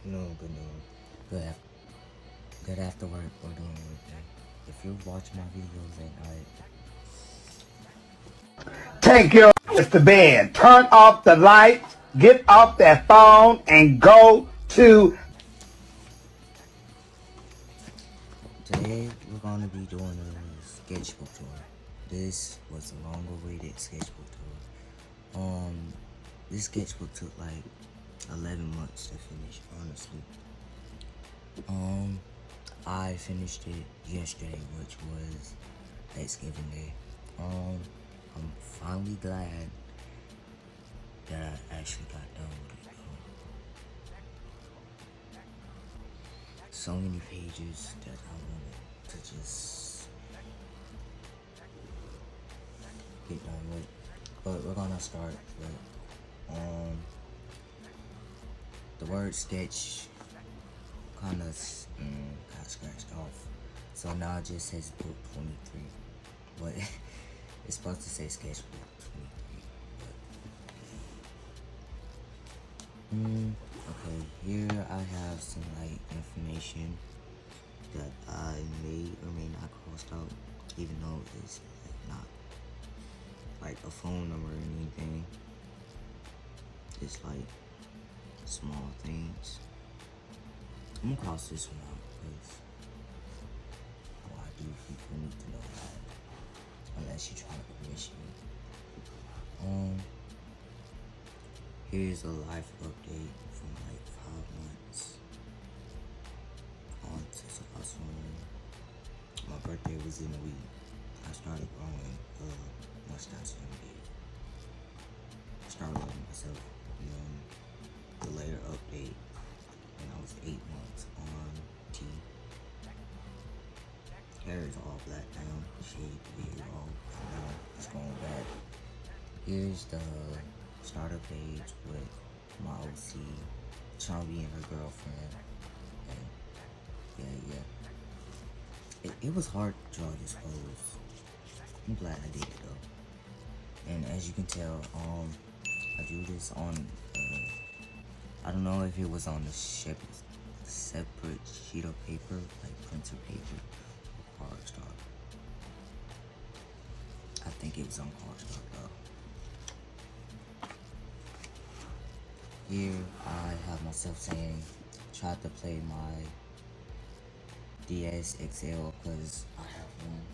Good noon. Good after work or doing work. If you watch my videos at night, Take your ass to bed. Turn off the lights. Get off that phone and go to. today we're gonna be doing a sketchbook tour. This was a long-awaited sketchbook tour. This sketchbook took like 11 months to finish, honestly. I finished it yesterday, which was Thanksgiving Day. I'm finally glad that I actually got done with it. So many pages that I wanted to just get done with. But we're gonna start with the word sketch kind of got scratched off. So now it just says book 23. But it's supposed to say sketchbook 23. Okay, here I have some like information that I may or may not crossed out, even though it's like not like a phone number or anything. It's like small things. I'm gonna cross this one out because why do people need to know that unless you're trying to permission me? Here's a life update from like 5 months on since I was my birthday was in a week. I started growing mustache and beard. Started loving myself. The later update when I was 8 months on T. Hair is all black now. Shade beard all black now. It's going bad. Here's the starter page with my OC, Chumby and her girlfriend. And yeah. It was hard to draw this pose. I'm glad I did it though. And as you can tell, I drew this on I don't know if it was on a separate sheet of paper, like printer paper or cardstock. I think it was on cardstock though. Here I have myself saying, tried to play my DS XL because I have one,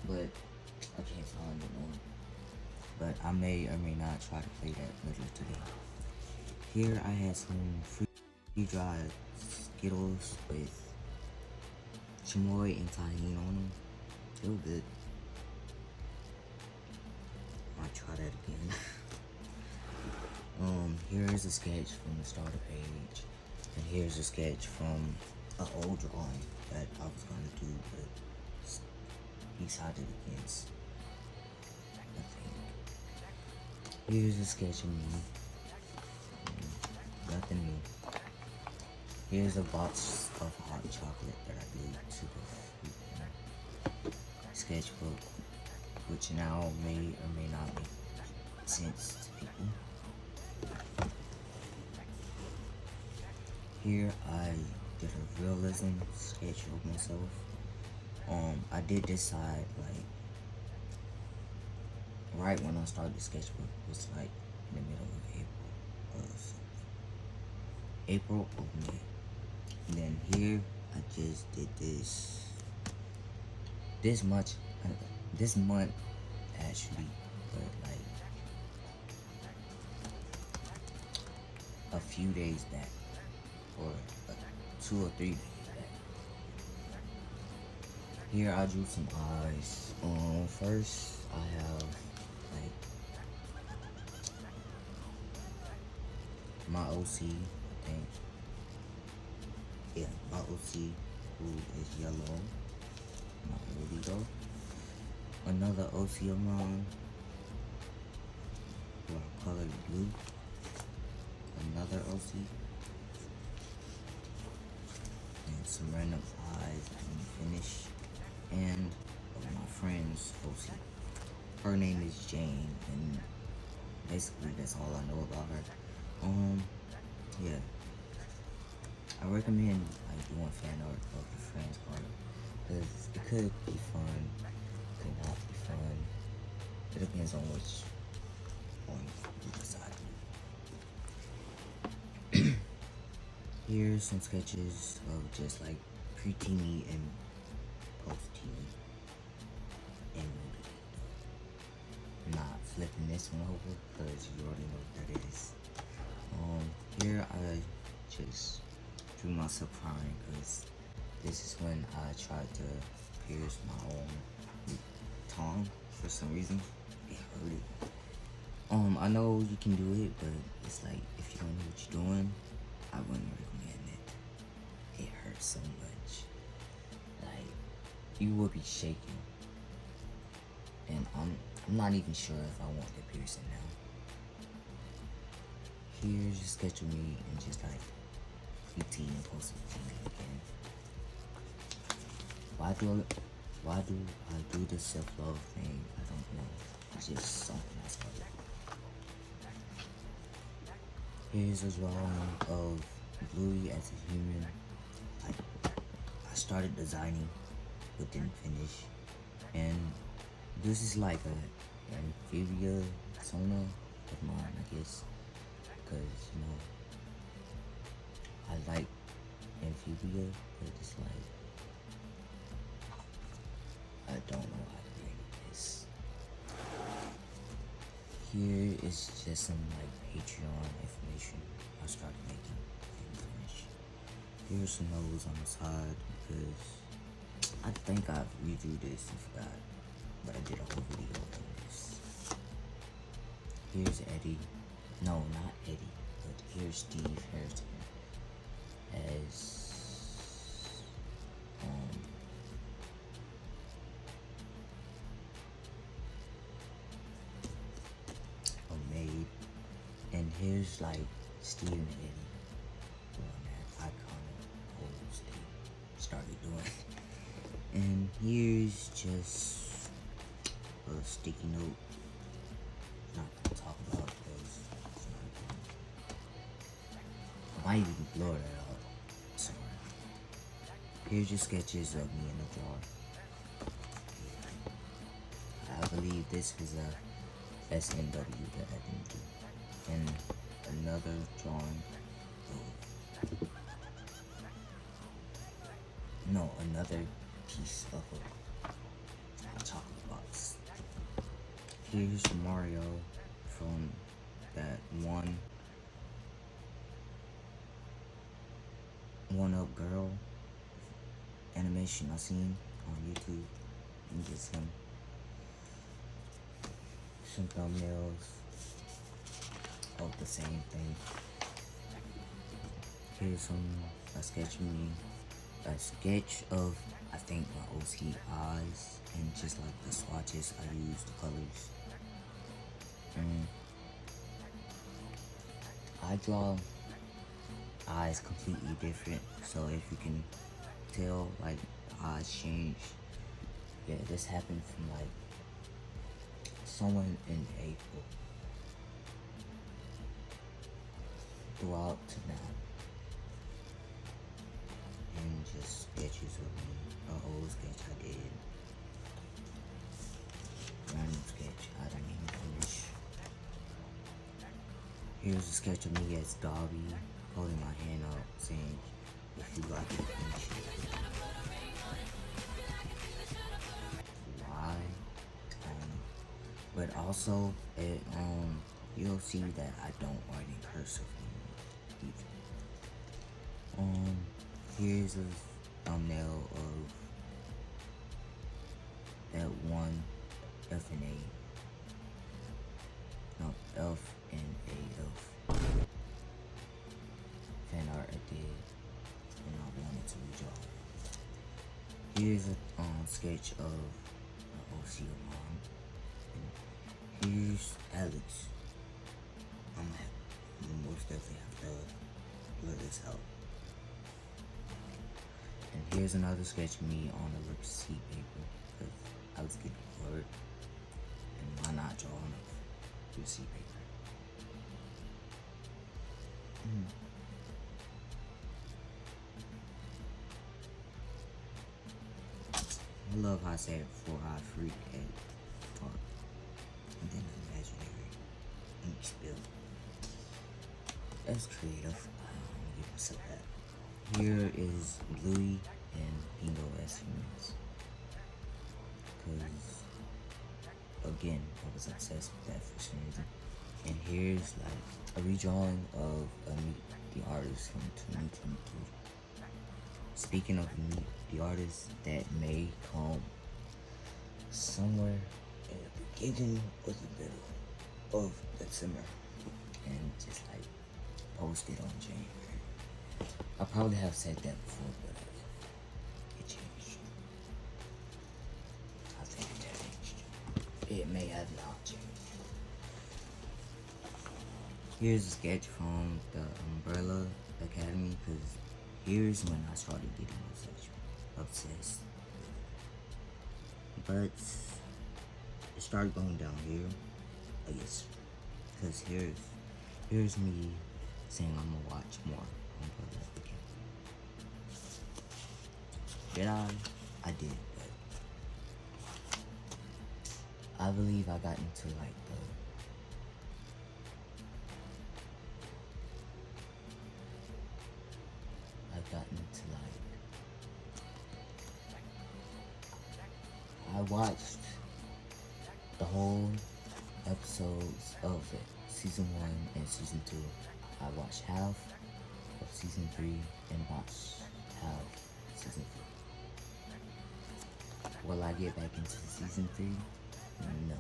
but I can't find it one. But I may or may not try to play that later today. Here I had some free-dried Skittles with chamoy and tahini on them. They were good. I might try that again. Here is a sketch from the starter page, and here's a sketch from an old drawing that I was gonna do, but decided against. I think. Here's a sketch of me. Nothing new. Here's a box of hot chocolate that I gave to the sketchbook, which now may or may not make sense to people. Here I did a realism sketch of myself. I did decide like right when I started the sketchbook was like in the middle of April or May. And then here I just did this month actually, but like a few days back, or 2 or 3 days back. Here I drew some eyes. First I have like my OC, I think. Yeah, my OC, who is yellow. Not really though. Another OC of mine, who I colored blue. Another OC. And some random eyes I didn't finish. And my friend's OC. Her name is Jane, and basically that's all I know about her. Yeah. I recommend like doing fan art of your friend's art because it could be fun, it could not be fun. It depends on which one you decide to do. Here's some sketches of just like pre-teeny and post-teeny and movie. Not flipping this one over because you already know what that is. Here I just drew myself crying because this is when I tried to pierce my own tongue for some reason. It hurted. I know you can do it, but it's like if you don't know what you're doing, I wouldn't recommend it. It hurts so much. Like you will be shaking, and I'm not even sure if I want the piercing now. Here's a sketch of me and just like PT and post again. Why do I do this self-love thing? I don't know. It's just something I started. Here's a drawing of Bluey as a human. I started designing but didn't finish. And this is like an amphibia persona of mine, I guess. Because, you know, I like amphibia, but it's like, I don't know how to bring this. Here is just some like Patreon information I started making and finish. Here's some notes on the side because I think I've redo this and forgot, but I did a whole video on this. Here's Eddie. No, not Eddie, but here's Steve Harrison as a maid, and here's like Steve and Eddie doing that iconic pose they started doing. And here's just a sticky note. Not gonna talk about because I might even blur that out. Sorry. Here's your sketches of me in the jar. I believe this was a SNW that I didn't do. And another drawing of another piece of a chocolate box. Here's Mario from that one Up Girl animation I seen on YouTube, and just him. Some thumbnails of the same thing. Here's a sketch of I think my OC eyes and just like the swatches I use, the colors. And I draw eyes completely different, so if you can tell, like the eyes change. Yeah, this happened from like someone in April throughout to now, and just sketches of me, a whole sketch I did, random sketch I didn't even finish. Here's a sketch of me as Dobby, holding my hand out, saying, if you like it, finish it. Why? But also, you'll see that I don't write in cursive anymore either. Here's a thumbnail of that one F and A. No, F and A of fan art I did when I wanted to redraw. Here's a sketch of an OC of mine. And here's Alex. I'm most definitely have to blur this out. And here's another sketch of me on a receipt paper because I was getting bored. And why not draw on a receipt paper? I love how I said before, I freak at art and then imaginary ink spill. That's creative. I'll give myself that. Here is Bluey and Bingo as humans. Because, again, I was obsessed with that for some reason. And here's like a redrawing of Meet the Artist from 2022. Speaking of Meet the Artist, that may come somewhere in the beginning or the middle of December. And just like post it on January. I probably have said that before, but it changed. I think it changed. It may have not changed. Here's a sketch from the Umbrella Academy, because here's when I started getting obsessed. But it started going down here, I guess, because here's me saying I'm gonna watch more Umbrella Academy. Did I did, but I believe I got into like I watched the whole episodes of it, season 1 and season 2. I watched half of season 3 and watched half season 4. Will I get back into season 3? No.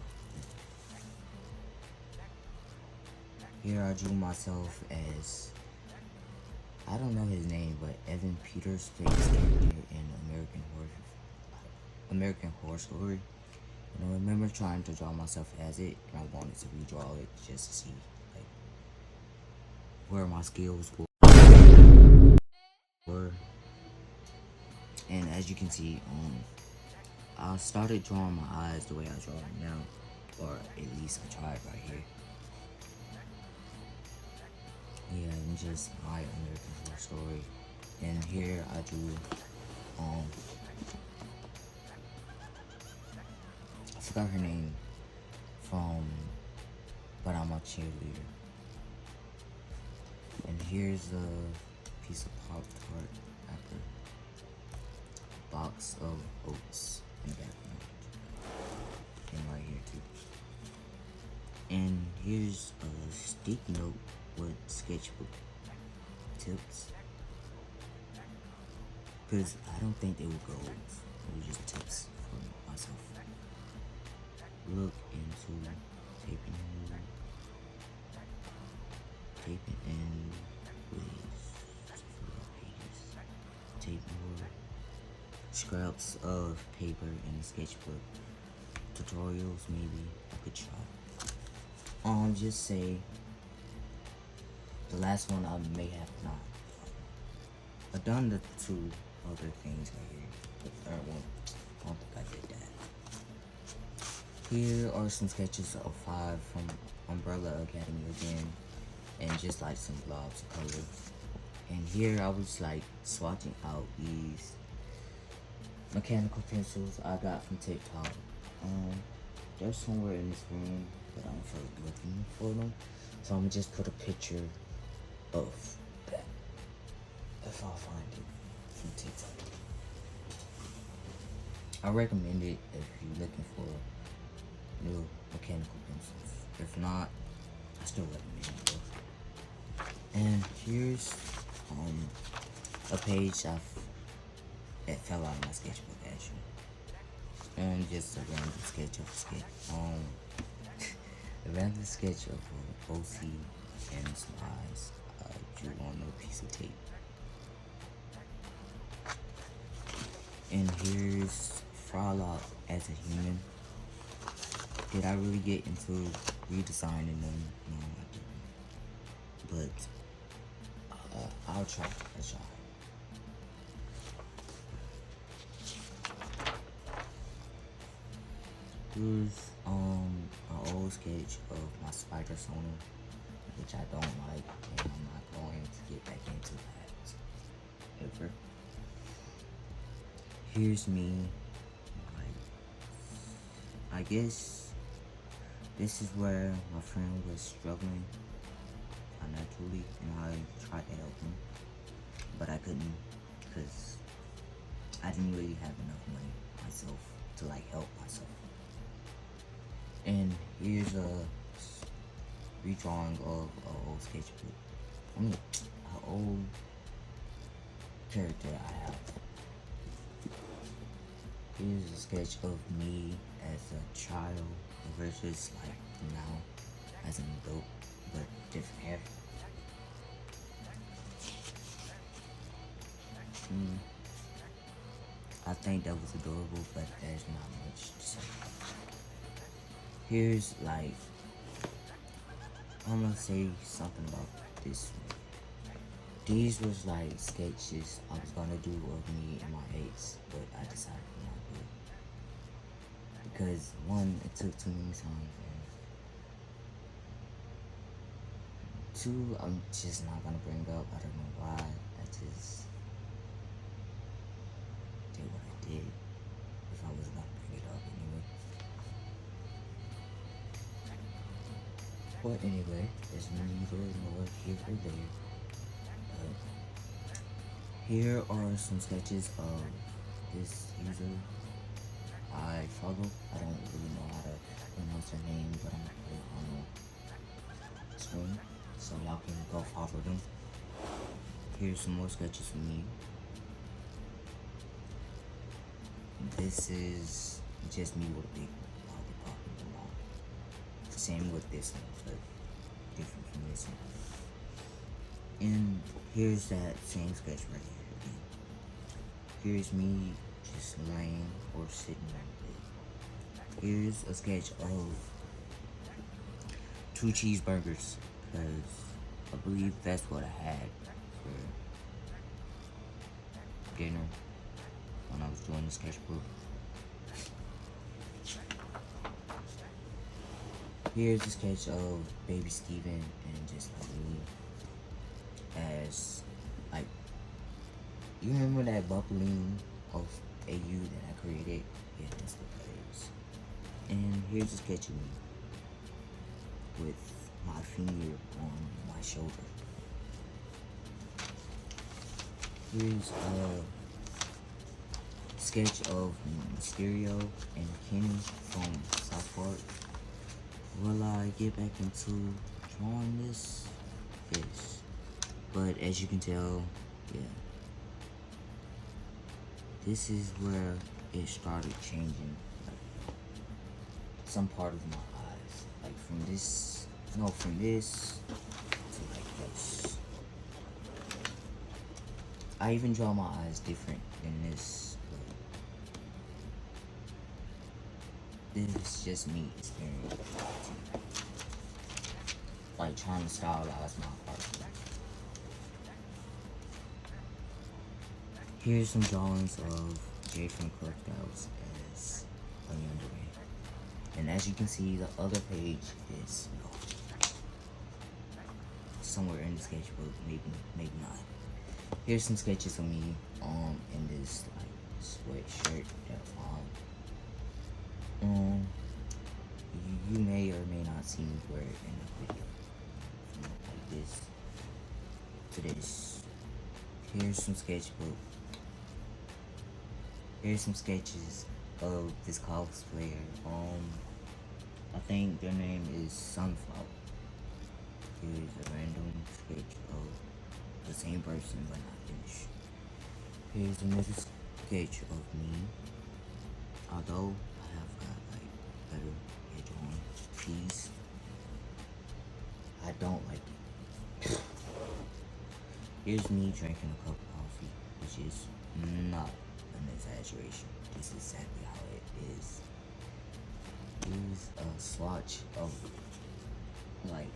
Here I drew myself as, I don't know his name, but Evan Peters plays character in American Horror Story. And I remember trying to draw myself as it, and I wanted to redraw it just to see like where my skills were. And as you can see, I started drawing my eyes the way I draw them now, or at least I tried right here. Yeah, and just my American Horror Story. And here I drew I forgot her name from But I'm a Cheerleader. And here's a piece of Pop-Tart wrapper, box of oats in the background, and right here too. And here's a sticky note with sketchbook tips, because I don't think they were goals, they were just tips for myself. Look into taping in ways, pages, tape more scraps of paper in the sketchbook. Tutorials, maybe I could try. Just say the last one I may have not. I've done the 2 other things right here. The third one, I don't think I did that. Here are some sketches of 5 from Umbrella Academy again, and just like some blobs of color. And here I was like swatching out these mechanical pencils I got from TikTok. They're somewhere in this room, but I don't feel like looking for them, so I'm gonna just put a picture of that if I'll find it from TikTok. I recommend it if you're looking for new mechanical pencils. If not, I still recommend it. And here's a page that fell out of my sketchbook actually, and just a random sketch of a random sketch of an OC and some eyes I drew on a piece of tape. And here's Frolic as a human. Did I really get into redesigning them? No, I didn't. But I'll try. Here's an old sketch of my spider sonar, which I don't like, and I'm not going to get back into that ever. Here's me I guess this is where my friend was struggling financially, and I tried to help him, but I couldn't because I didn't really have enough money myself to like help myself. And here's a redrawing of an old sketchbook. I mean, an old character I have. Here's a sketch of me as a child versus like now as an adult, but different hair. I think that was adorable, but there's not much to say. Here's like, I'm gonna say something about this one. These was like sketches I was gonna do of me and my ex, but I decided not to. Because one, it took too many times, and two, I'm just not gonna bring up. I don't know why. I just did what I did. If I was gonna bring it up anyway. But anyway, there's neither nor here or there. Here are some sketches of this user I follow. I don't really know how to pronounce her name, but I'm gonna put it on the screen so y'all can go follow them. Here's some more sketches of me. This is just me with a big lollipop in my mouth. Same with this one, but different from this one. And here's that same sketch right here. Here's me just laying or sitting on the bed. Here's a sketch of 2 cheeseburgers, because I believe that's what I had for dinner when I was doing the sketchbook. Here's a sketch of baby Steven and just like me as like, you remember that bubbling of AU that I created? Yeah, that's what that is. And here's a sketch of me with my finger on my shoulder. Here's a sketch of Mysterio and Kenny from South Park. Will I get back into drawing this? Yes. But as you can tell, yeah. This is where it started changing, like, some part of my eyes. Like from this to like this. I even draw my eyes different than this. This is just me experimenting. Like trying to stylize my art. Here's some drawings of Jay from Collectiles as a younger man. And as you can see, the other page is gone. Somewhere in the sketchbook, maybe not. Here's some sketches of me in this like sweatshirt that I found. You may or may not see me wear it in a video. From like this to this. Here's some sketchbook. Here's some sketches of this cosplayer. I think their name is Sunflower. Here's a random sketch of the same person but not finished. Here's another sketch of me. Although I have got like better hair drawing, these I don't like it. Here's me drinking a cup of coffee, which is not an exaggeration. This is exactly how it is. Here's a swatch of like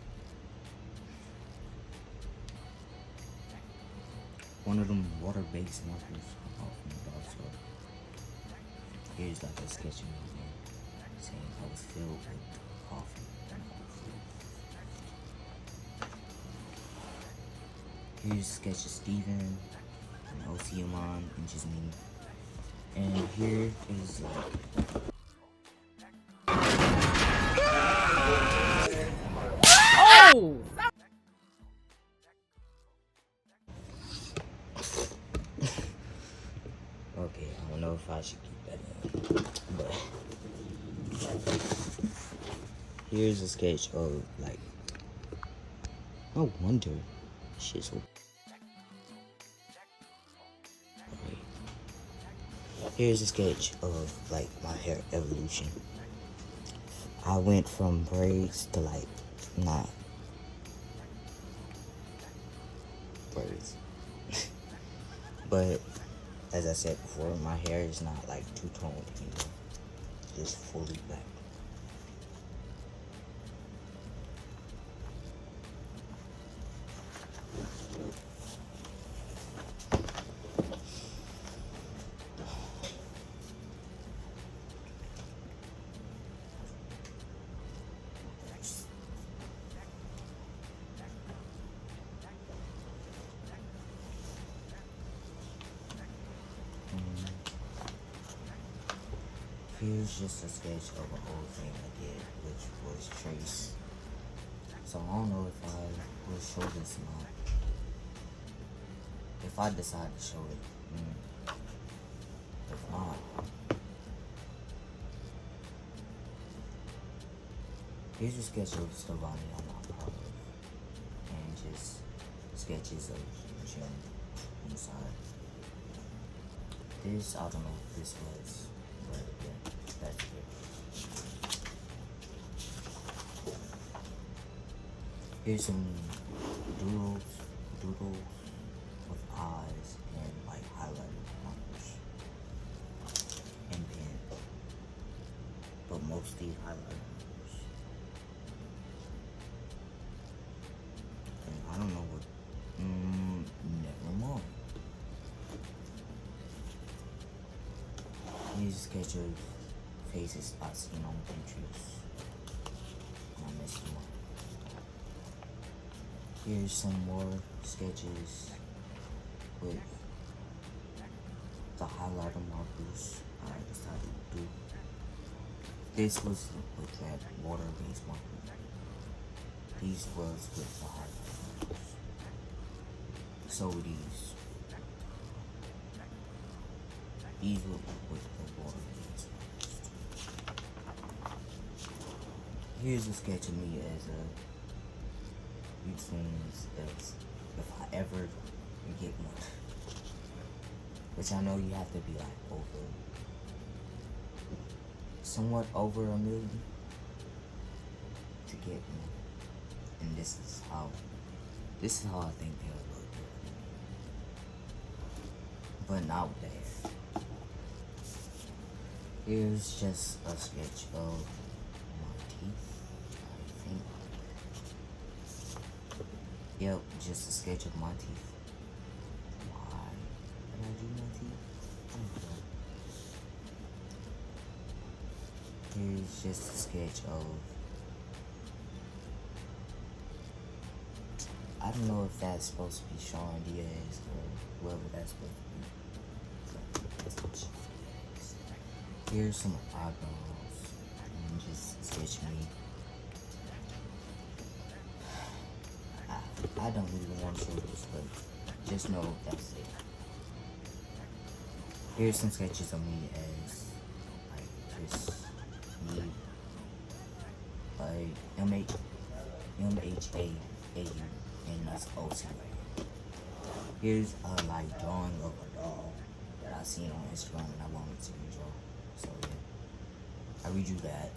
one of them water-based markers I bought from the dollar store. Here's like a sketch of me again, saying I was filled with coffee and food. Here's a sketch of Steven, and Oceamon, and just me. And here is like Okay, I don't know if I should keep that in, but here's a sketch of like, no wonder shit's so. Okay. Here's a sketch of like my hair evolution. I went from braids to like not braids. But as I said before, my hair is not like two-toned anymore. Just fully black. Here's just a sketch of an old thing I did, which was trace. So I don't know if I will show this or not. If I decide to show it, if not, here's a sketch of Stevani I'm not proud of, and just sketches of Jim inside. This, I don't know what this was, but yeah, that's it. Here's some doodles with eyes and like highlighter markers and pen, but mostly highlighter markers. And I don't know what. Never mind. Here's a sketch of faces I've seen on Pinterest. I messed them up. Here's some more sketches with the highlighter markers I decided to do. This was with that water-based marker. These was with the highlighter markers. So were these. These were with the water-based markers. Here's a sketch of me as a routines as if I ever get one. Which I know you have to be like somewhat over a million to get one. And this is how I think they'll look. But not with the hair. Here's just a sketch of my teeth, I think. Yep, just a sketch of my teeth. Why did I do my teeth? I don't know. Here's just a sketch of, I don't know if that's supposed to be Sean Diaz or whoever that's supposed to be. Here's some eyebrows and just sketch me. I don't even want to show this, but just know that's it. Here's some sketches of me as like just me, like MHAAU, and that's OC. Here's a like drawing of a doll that I seen on Instagram and I wanted to redraw. So yeah, I redrew that.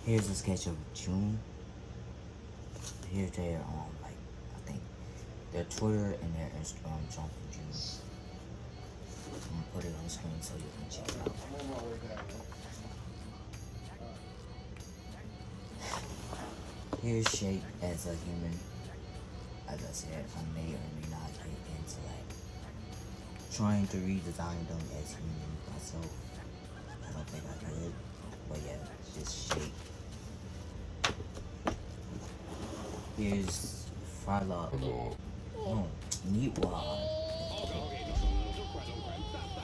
Here's a sketch of June. Here's their like I think their Twitter and their Instagram jump for June. I'm gonna put it on the screen so you can check it out. Here's shape as a human. As I said, I may or may not get into like trying to redesign them as human myself. I don't think I could, but yeah, just shape. Here's Frylock. No, Meatwad.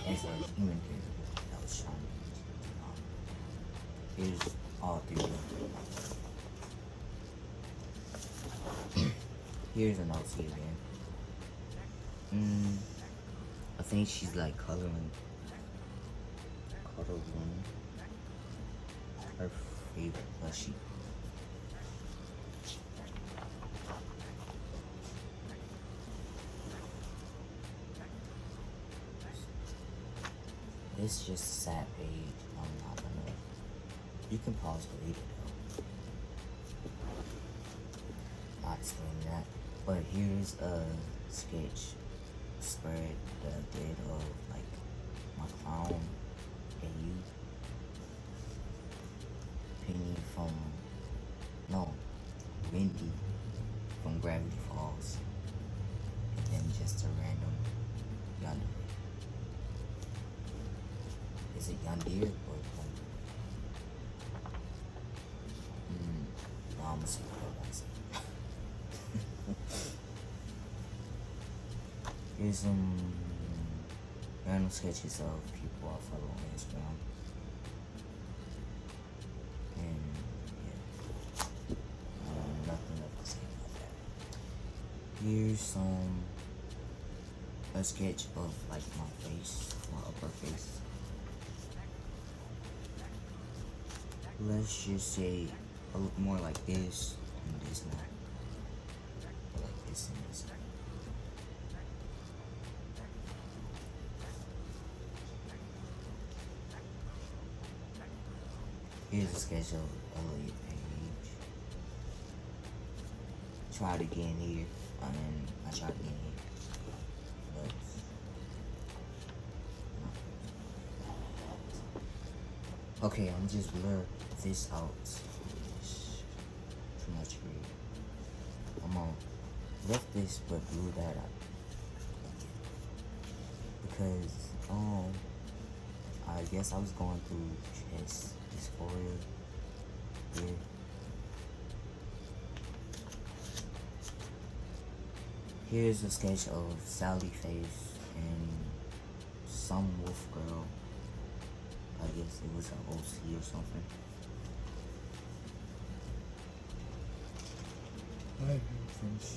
As a human character that was trying to Here's all three of them. Here's an OC again. I think she's like coloring her favorite plushie. This is just a sad page. I'm not gonna. You can pause to read it though. Not explaining that. But here's a sketch spread that I did of like my clown and you. Penny from Wendy from Gravity Falls. And then just a random yonder. Is it Yandir or no, I'm gonna see what I say. Here's some random sketches of people I follow on Instagram. And yeah, nothing else to say about that. Here's a sketch of like my face, my upper face. Let's just say I look more like this and this now. Like this and this. Here's a sketch of Elliot page. Tried again here, and then I tried again here. But okay, I'm just blur this out. Too much read. I'm gonna left this but blue that out. Because I guess I was going through chest dysphoria here. Here's a sketch of Sally Face and some wolf girl. I guess it was an OC or something. I didn't finish.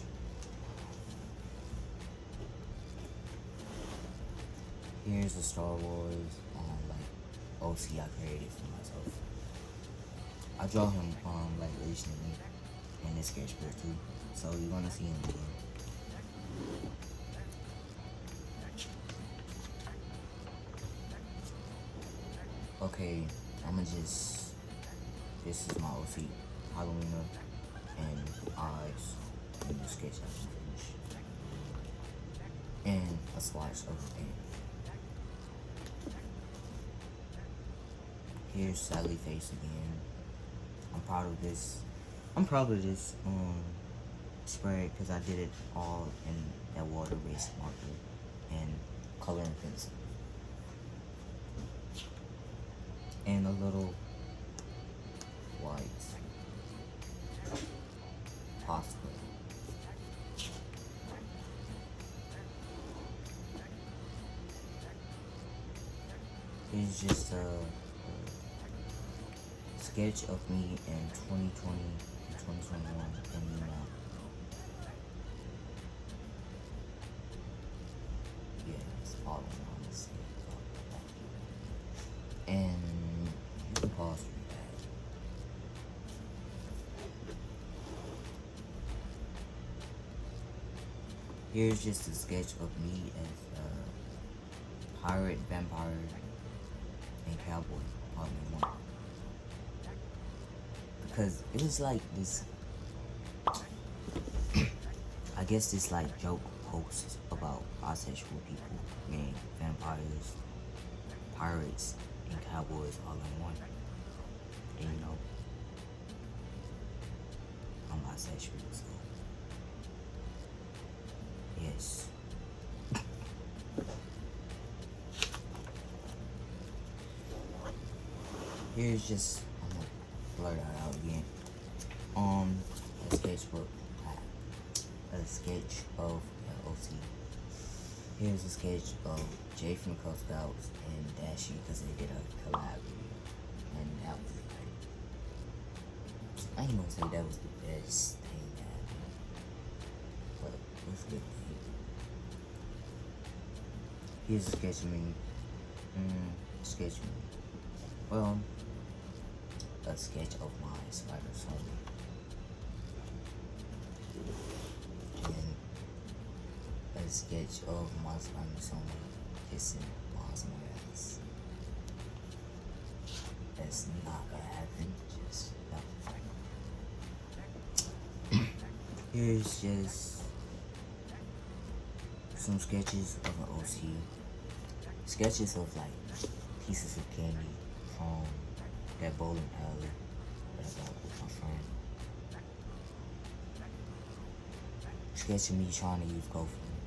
Here's a Star Wars OC I created for myself. I draw him like recently in this sketchbook too, so you're gonna see him again. Okay, this is my OC, Halloween and eyes in the sketch I can finish. And a swatch of the paint. Here's Sally Face again. I'm proud of this spread because I did it all in that water-based marker and coloring pencil. And a little white pasta. It's just a sketch of me in 2020 and 2021 and me now. Yeah, it's all around the same. And you can pause for that. Here's just a sketch of me as a pirate, vampire, and cowboy, probably one. Because it was like this, I guess this like joke post about bisexual people, meaning vampires, pirates, and cowboys all in one. And you know, I'm bisexual, so yes. Here's just, I'm gonna blur that out again. A sketchbook, a sketch of the OC. Here's a sketch of Jay from the Cub Scouts and Dashy because they did a collab video, and that was like, I ain't gonna say that was the best thing that happened, That's a good thing. Here's a sketch of me. Sketch of me. Well, a sketch of my spider zombie. And a sketch of my spider zombie kissing Miles Morales. That's not gonna happen. Just no. Here's just some sketches of an OC. Sketches of like pieces of candy from that bowling alley that I got with my friend. Sketch of me trying to use GoFundMe.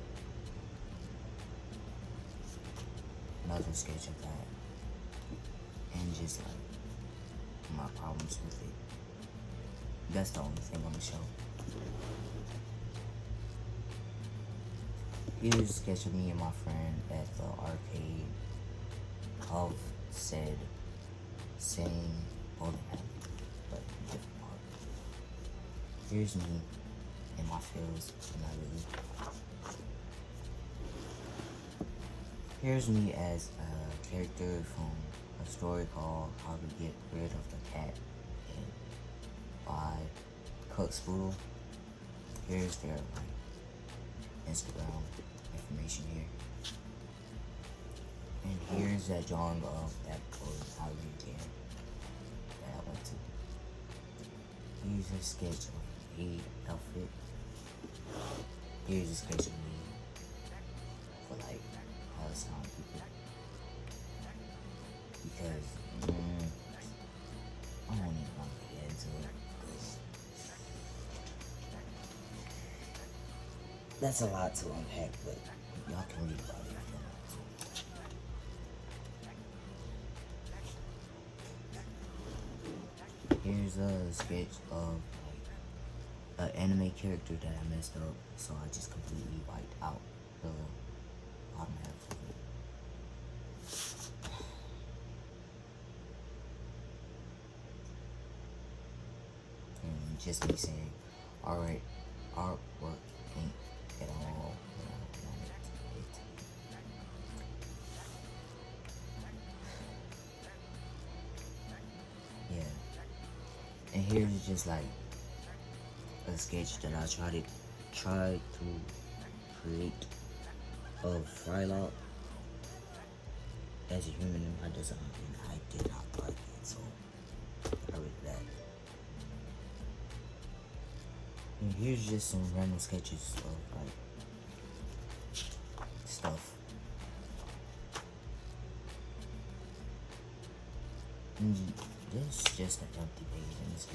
Another sketch of that. And just like my problems with it. That's the only thing I'm gonna show. Here's a sketch of me and my friend at the arcade of said same bowling alley, but different part. Here's me in my fields in my league. Here's me as a character from a story called How to Get Rid of the Cat by Cook Spoodle. Here's their like Instagram information here. And here's that drawing of that bowling alley again that I went to. Here's a sketch of a outfit. Here's a sketch of me for like how to sound people. Because I don't even want to get into it. That's a lot to unpack, but y'all can read about it if you want to. Here's a sketch of like an anime character that I messed up, so I just completely wiped out the bottom half of it. And just me saying, alright, artwork ain't at all what I wanted it to be. Yeah. And here's just like a sketch that I tried to create of Frylock as a human in my design, and I did not like it, so I read that. And here's just some random sketches of like stuff. And this is just an empty page and this is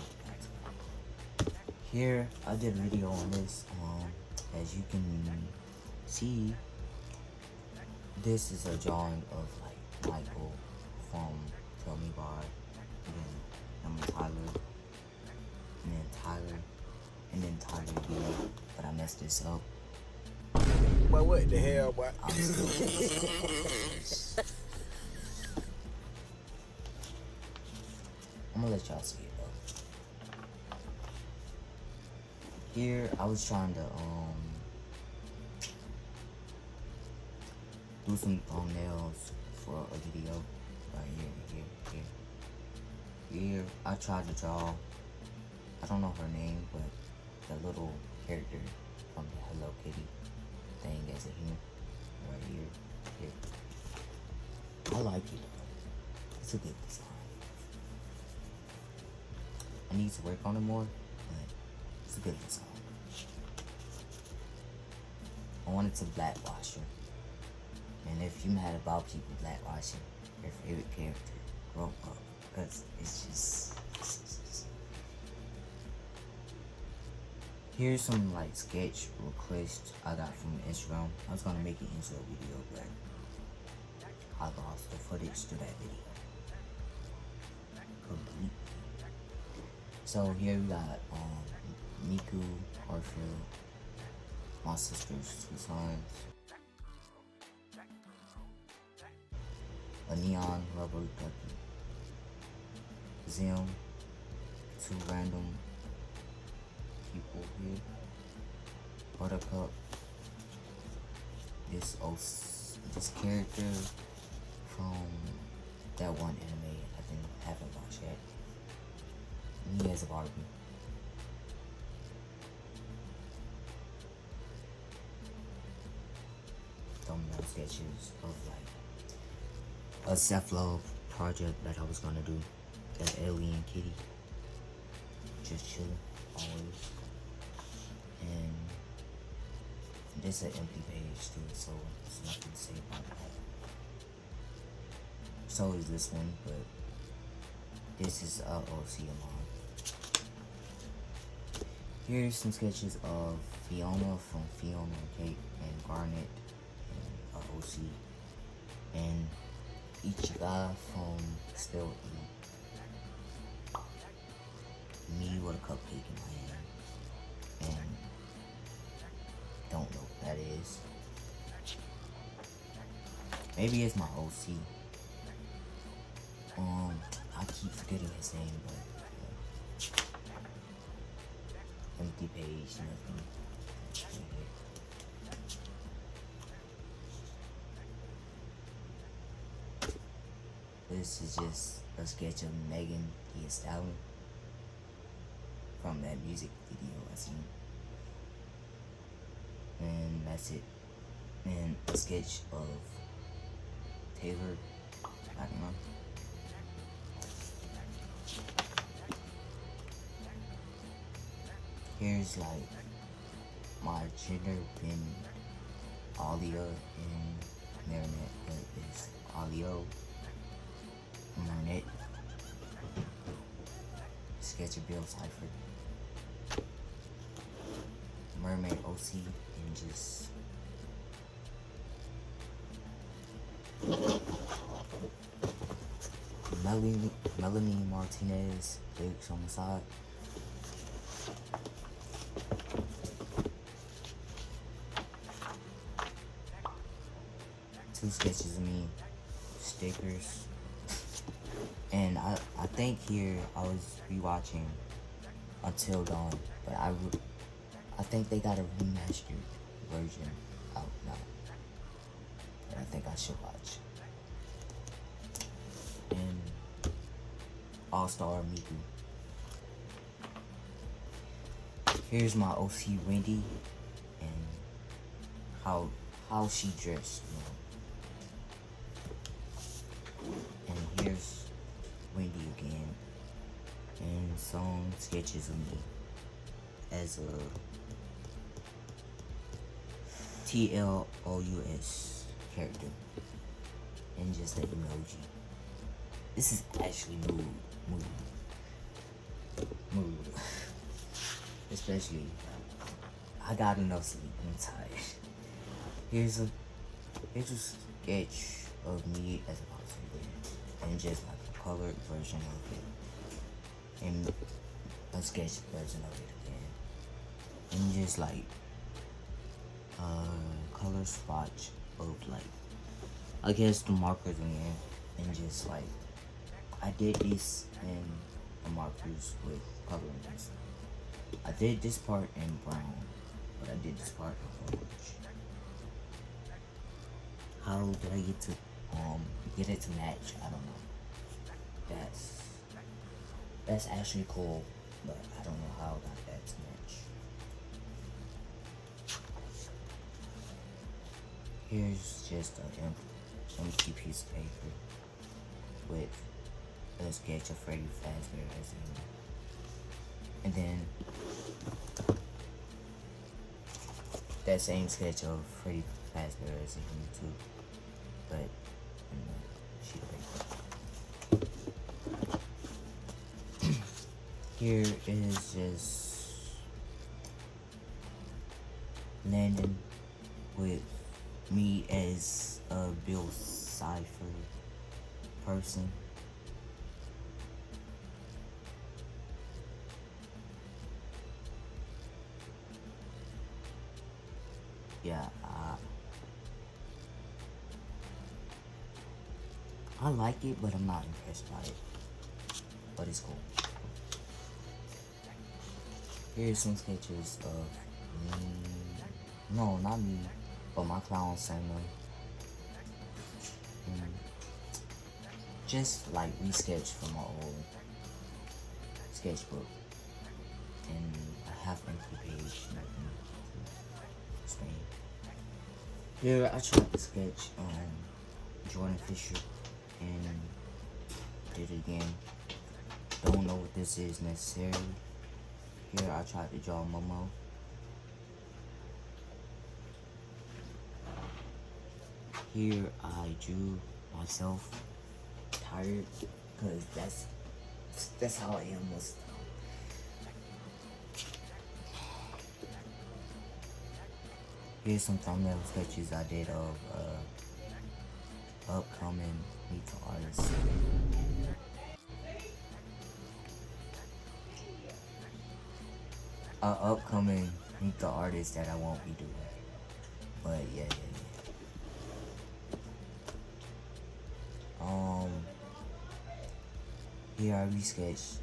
here. I did a video on this. As you can see, this is a drawing of like Michael from Tell Me Why, and then Tyler, and then Tyler, and then Tyler again. But I messed this up. Boy, what the hell, boy? I'm gonna let y'all see it though. Here, I was trying to do some thumbnails for a video. Right here. I tried to draw, I don't know her name, but the little character from the Hello Kitty thing as a human. Right here. I like it though. It's a good design. I need to work on it more, but it's a good design. I wanted to blackwash her. And if you mad about people blackwashing your favorite character, grow up. Because it's just... Here's some like sketch requests I got from Instagram. I was gonna make it into a video, but I lost the footage to that video. Completely. So here we got Miku, Orpheus, my sister's two sons, a neon rubber ducky, Zim, two random people here, Buttercup, this character from that one anime I haven't watched yet. Me as a Barbie. Thumbnail sketches of like a self-love project that I was gonna do. That alien kitty. Just chilling always. And this is an empty page too, so there's nothing to say about that. So is this one, but this is OCMR. Here's some sketches of Fiona from Fiona, Kate, and Garnet, and OC, and each guy from Still E. Me with a cupcake in my hand, and don't know what that is. Maybe it's my OC. I keep forgetting his name, but empty page, nothing. This is just a sketch of Megan Thee Stallion from that music video I seen. And that's it. And a sketch of Taylor, I don't know. Here's like my gender been Alia and Marinette, but it's Alio, Marinette, sketch of Bill Cipher, Mermaid OC, and just Melanie Martinez lyrics on the side. Two sketches of me, stickers, and I think here I was rewatching Until Dawn, but I think they got a remastered version out now, and I think I should watch. And All-Star Miku. Here's my OC Wendy and how she dressed, you know. And here's Wendy again, and some sketches of me as a TLOUS character, and just an emoji. This is actually mood. Especially, I got enough sleep. I'm tired. Here's a sketch of me as a boxer, and just like a colored version of it, and a sketch version of it again, and just like color swatch of like, I guess the markers again, and just like I did this in the markers with coloring pencil. I did this part in brown, but I did this part in orange. How did I get it to match? I don't know. That's actually cool, but I don't know how I got that to match. Here's just an empty piece of paper with a sketch of Freddy Fazbear as in. And then that same sketch of Freddy Fazbear as in him too, but in the sheet of paper. Here is just Landon with me as a Bill Cipher person. Yeah, I like it, but I'm not impressed by it. But it's cool. Here's some sketches of me. No, not me. But my clown Santa, just like resketch from my old sketchbook, and I have empty page, nothing to explain. Here I tried to sketch Jordan Fisher and did it again. Don't know what this is necessarily. Here I tried to draw Momo. Here I drew myself tired, because that's how I am most. Here's some thumbnail sketches I did of upcoming Meet the Artist. Upcoming Meet the Artist that I won't be doing. But yeah. Here I resketched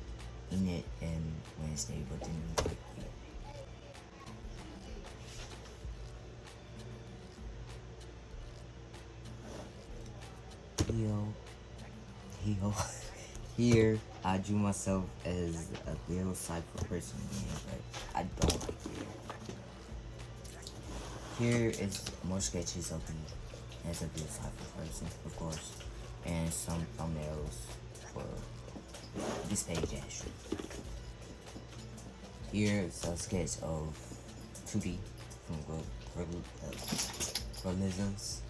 Enid and Wednesday, but didn't like it. Here I drew myself as a Bill Cipher person again, but I don't like it. Here is more sketches of me as a Bill Cipher person, of course, and some thumbnails for this page actually. Here's a sketch of 2D from realisms.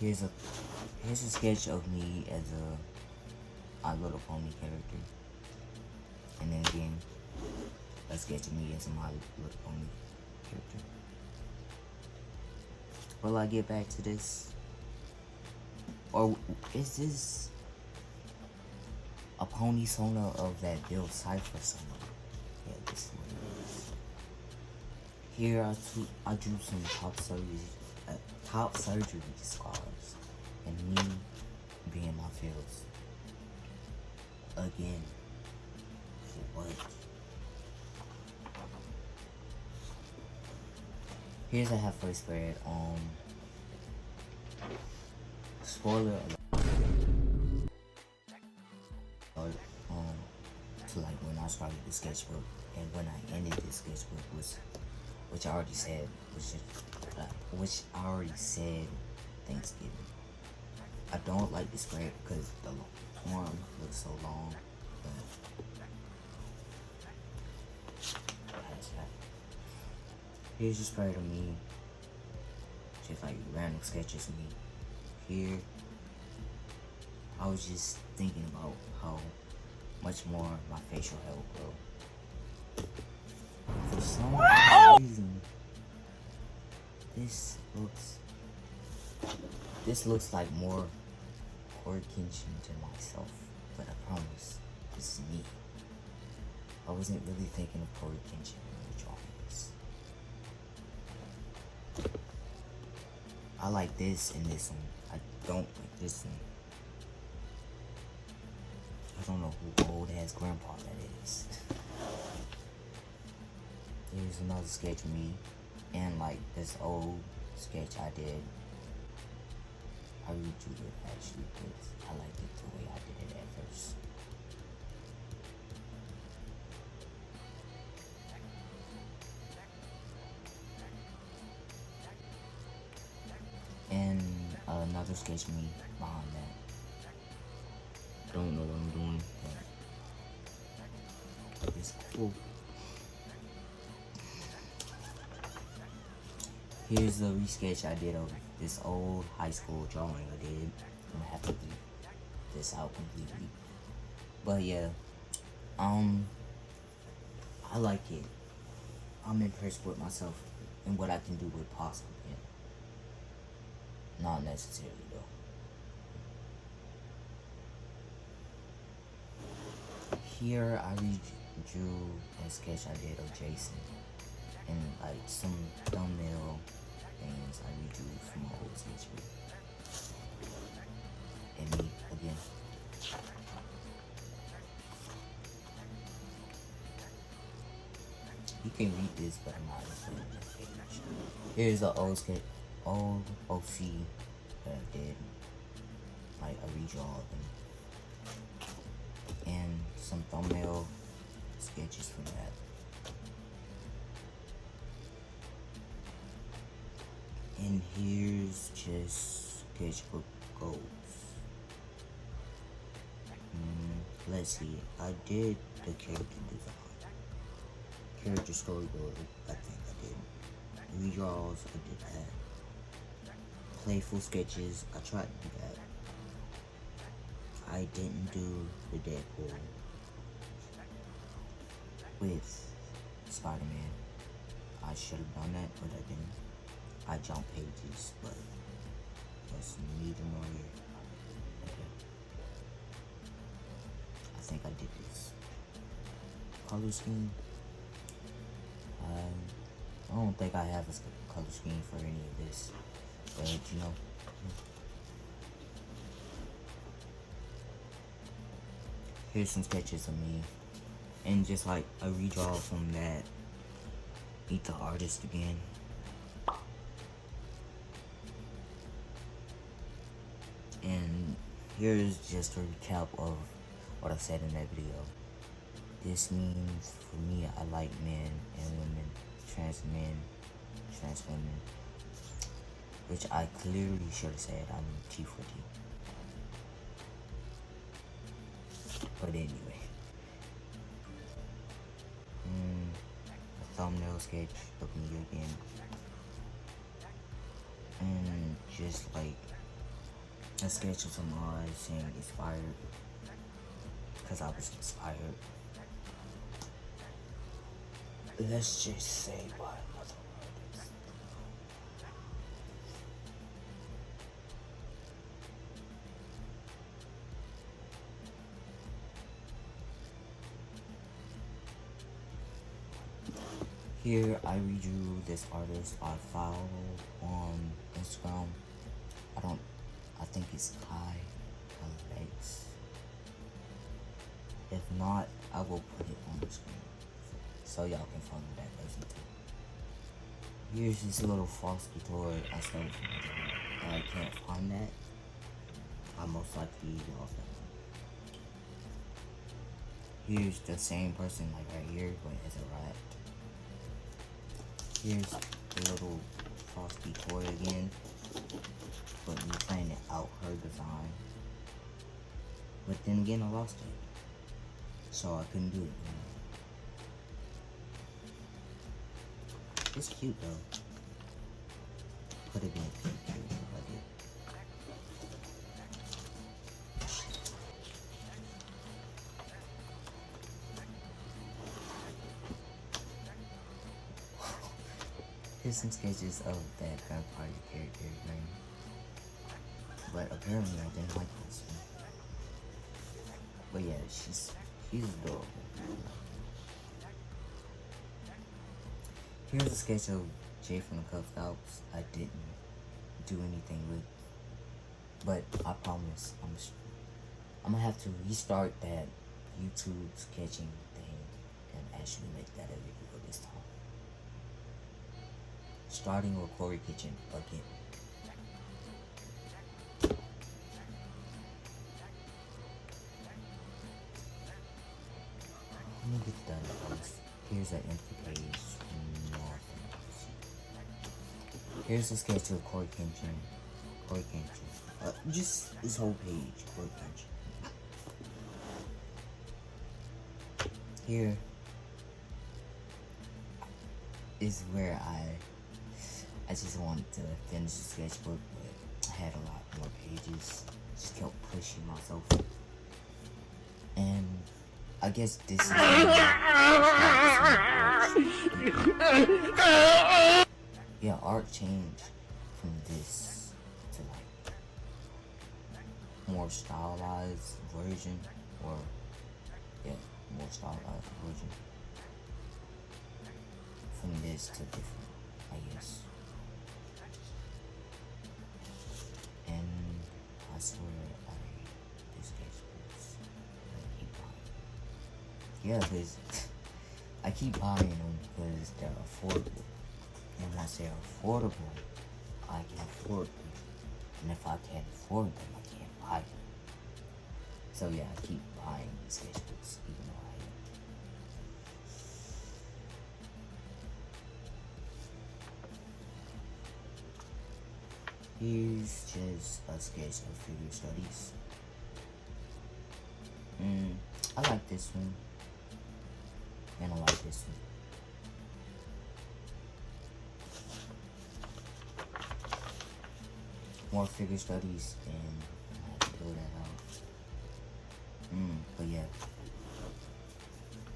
Here's a sketch of me as a My Little Pony character, and then again a sketch of me as a My Little Pony character. Will I get back to this? Or is this a pony sona of that Bill Cipher sona? Yeah, this is what it is. Here I drew some top surgery scars, and me being my feels. Again, for what? Here's a halfway spread. Spoiler alert. To like when I started the sketchbook and when I ended the sketchbook which I already said, which I already said Thanksgiving. I don't like the spread because the form looks so long. Here's a spread of me, just like random sketches of me. Here, I was just thinking about how much more my facial hair will grow. For some reason, this looks like more Corey Kenshin to myself, but I promise, this is me. I wasn't really thinking of Corey Kenshin when I was drawing this. I like this and this one. I don't like this one. I don't know who old ass grandpa that is. Here's another sketch of me, and like this old sketch I did. I redrew it actually because I liked it the way I did it at first. And another sketch of me behind that. Don't know what I'm doing, but it's cool. Here's the resketch I did of this old high school drawing I did. I'm gonna have to leave this out completely. But yeah, I like it. I'm impressed with myself and what I can do with possible. Not necessarily though. Here I redrew a sketch I did of Jason, and like some thumbnail things I redrew from my old sketchbook. And me again. You can read this, but I'm not explaining this page. Here's an old OC that I did, like a redraw of them, and some thumbnail sketches from that. And here's just sketchbook goals. Let's see, I did the character design, character storyboard, I think I did. Redraws, I did that. Playful sketches, I tried to do that. I didn't do the Deadpool with Spider-Man. I should have done that, but I didn't. I jumped pages, but that's neither nor here. Okay. I think I did this. Color scheme. I don't think I have a color scheme for any of this, but you know. Here's some sketches of me, and just like a redraw from that. Meet the artist again. And here's just a recap of what I said in that video. This means, for me, I like men and women, trans men, trans women, which I clearly should have said I'm T4T. But anyway, a thumbnail sketch of me again, and just like a sketch of some eyes saying inspired, because I was inspired. Let's just say by another artist. Here I redrew this artist I follow on Instagram. I think it's Kai Alex. If not, I will put it on the screen so y'all can follow that person too. Here's this little frosty toy I stole from my dad. I can't find that. I most likely lost that one. Here's the same person like right here, but as a rat. Here's the little frosty toy again, but me planning out her design. But then again, I lost it, so I couldn't do it. It's cute though. Could have been cute if I did. Here's some sketches of that party character name. But apparently I didn't like this one. But yeah, she's adorable. Here's a sketch of Jay from the Cub Scouts. I didn't do anything with, but I promise I'm gonna have to restart that YouTube sketching thing and actually make that a video this time. Starting with Corey Kitchen again. Let me get done first. Here's an empty page. Here's a sketch of Corey Kitchen. Just this whole page, Corey Kitchen. Here is where I just wanted to finish the sketchbook, but I had a lot more pages. Just kept pushing myself. And I guess this is yeah, art changed from this to like more stylized version, or yeah, more stylized version. From this to different, I guess. And I swear this sketchbooks. Yeah, because I keep buying them because they're affordable. And once they're affordable, I can afford them. And if I can't afford them, I can't buy them. So yeah, I keep buying sketchbooks even though here's just a sketch of figure studies. I like this one. And I like this one. More figure studies, and I have to fill that out. But yeah,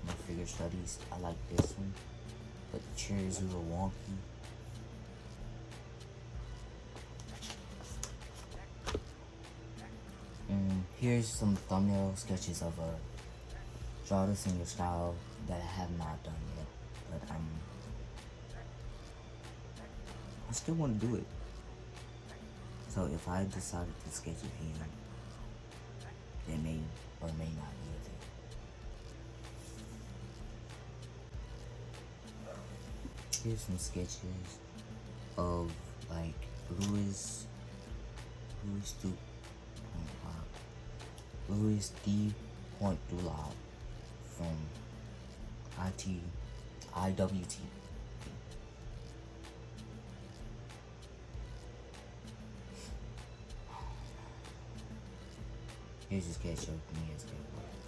more figure studies. I like this one, but the chair is a little wonky. Here's some thumbnail sketches of a draw this in your style that I have not done yet, but I still want to do it. So if I decided to sketch it here, it may or may not be a thing. Here's some sketches of like Louis D. Point Dulab from IWT. Here's a sketch of me as a skateboarder.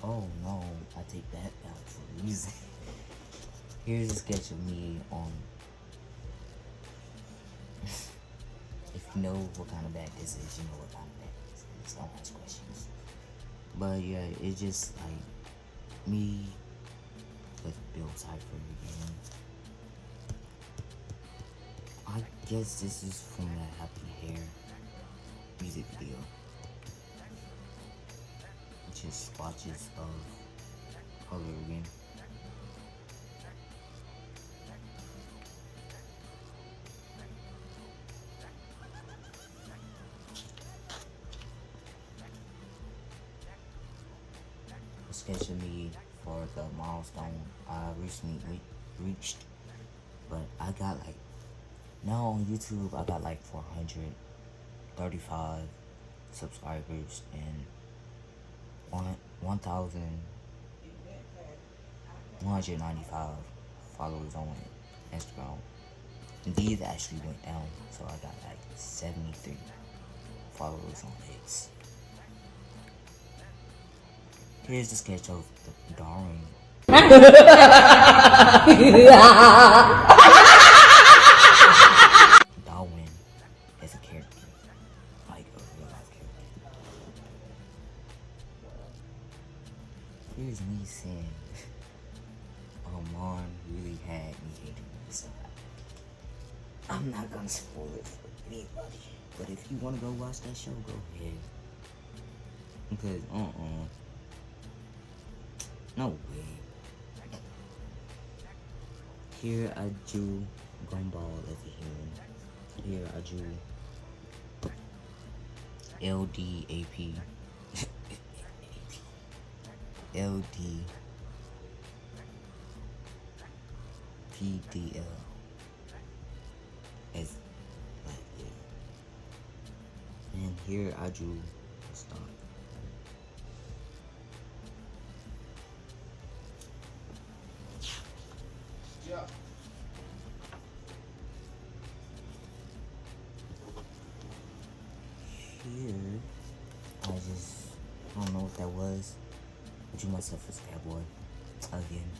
Oh no, I take that out for a reason. Here's a sketch of me on. If you know what kind of bag this is, you know what kind of bag this is. Don't ask questions. But yeah, it's just like me with Bill Cipher again. I guess this is from the Happy Hair music video. Just swatches of color again. A sketch of me for the milestone I recently reached, but I got like, now on YouTube I got like 435 subscribers and 1,195 followers on Instagram. And these actually went down, so I got like 73 followers on X. Here's the sketch of the Darwin. Darwin as a character, like a real life character. Here's me saying, Mom really had me hating this. I'm not gonna spoil it for anybody, but if you wanna go watch that show, go ahead. Because, no way. Here I drew Gumball as a human. Here I drew LDAP. LDPDL as like yeah. And here I drew a star. Yeah. Here I don't know what that was. I drew myself as that boy again.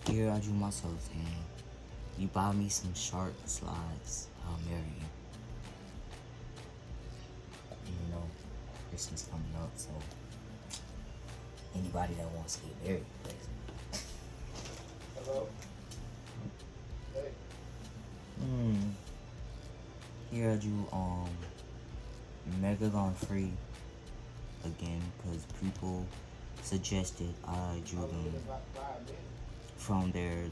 Here I drew myself and you buy me some sharp slides, I'll marry you. And you know, Christmas coming up, so anybody that wants to get married, please. Hello? Hey. Here I drew Megalon Free again because people suggested I drew them from their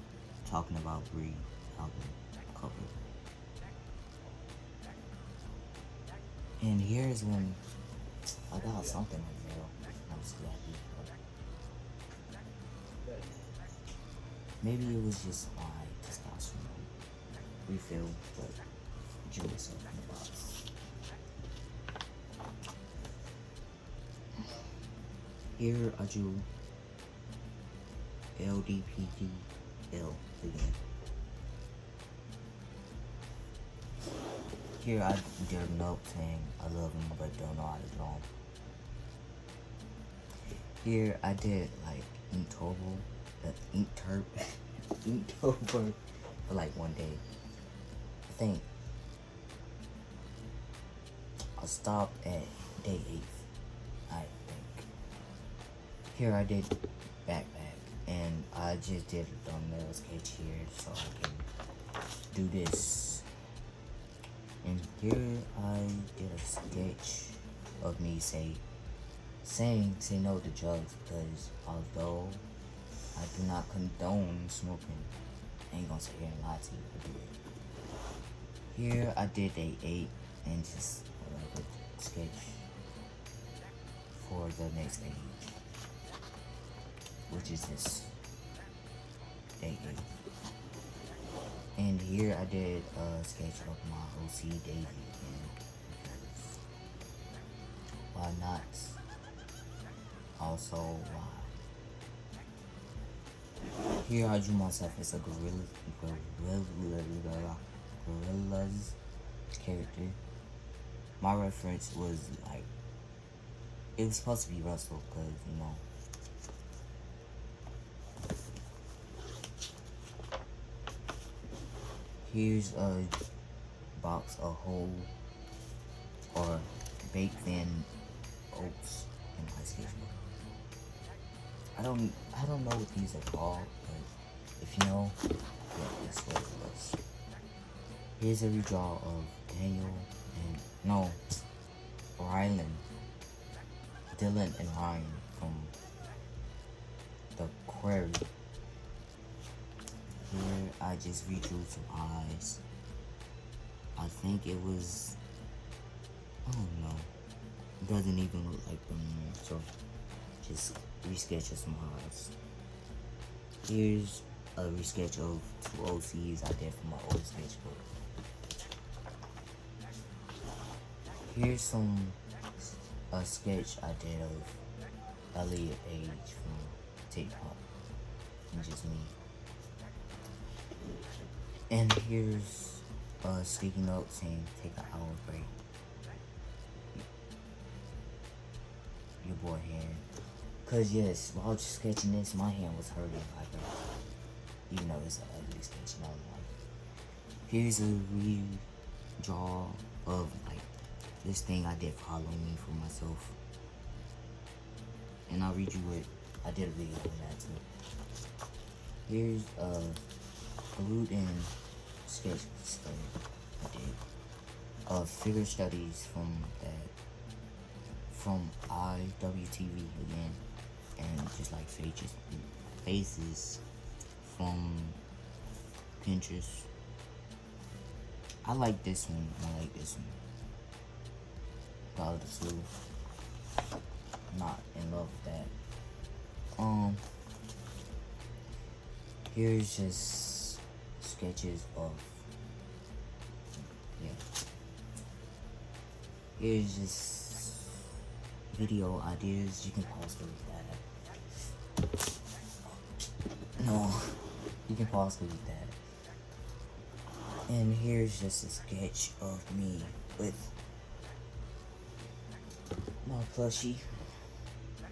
Talking About Bree album cover. And here's when I got something in the mail. I was happy. Maybe it was just my testosterone refill, but drew itself in the box. Here I drew LDPDL again. Here I did a note saying I love him but don't know how to draw him. Here I did like Inktober for like one day. I think I stopped at day 8. I think. Here I did backpack, and I just did a thumbnail sketch here so I can do this. And here I did a sketch of me saying say no to drugs, because although I do not condone smoking, I ain't gonna sit here and lie to you, I do it. Here I did day 8 and just a sketch for the next page, which is this day 8. And here I did a sketch of my OC Daisy again, because why not? Also, why? Here I drew myself as a gorilla's character. My reference was like, it was supposed to be Russell, because, you know, here's a box of whole or baked thin oats in my sketchbook. I don't know what these are called, but if you know, yeah, that's what it was. Here's a redraw of Dylan and Ryan from the Quarry. Here I just redrew some eyes. I think it was, I don't know. It doesn't even look like them, so just resketch of some eyes. Here's a resketch of 2 OCs I did from my old sketchbook. Here's a sketch I did of Elliot Page from TikTok, and just me. And here's a sticky note saying take an hour break. Your boy hand. Cause yes, while I was sketching this, my hand was hurting like even though it's an ugly sketch, you know, like. Here's a redraw of like this thing I did for Halloween for myself. And I redrew it. I did a video on that too. Here's a gluten sketch study I did. Figure studies from IWTV again, and just like faces from Pinterest. I like this one. I like this one. The other two, not in love with that. Here's just sketches of, yeah. Here's just video ideas. You can pause to read that. No, you can pause to read that. And here's just a sketch of me with my plushie,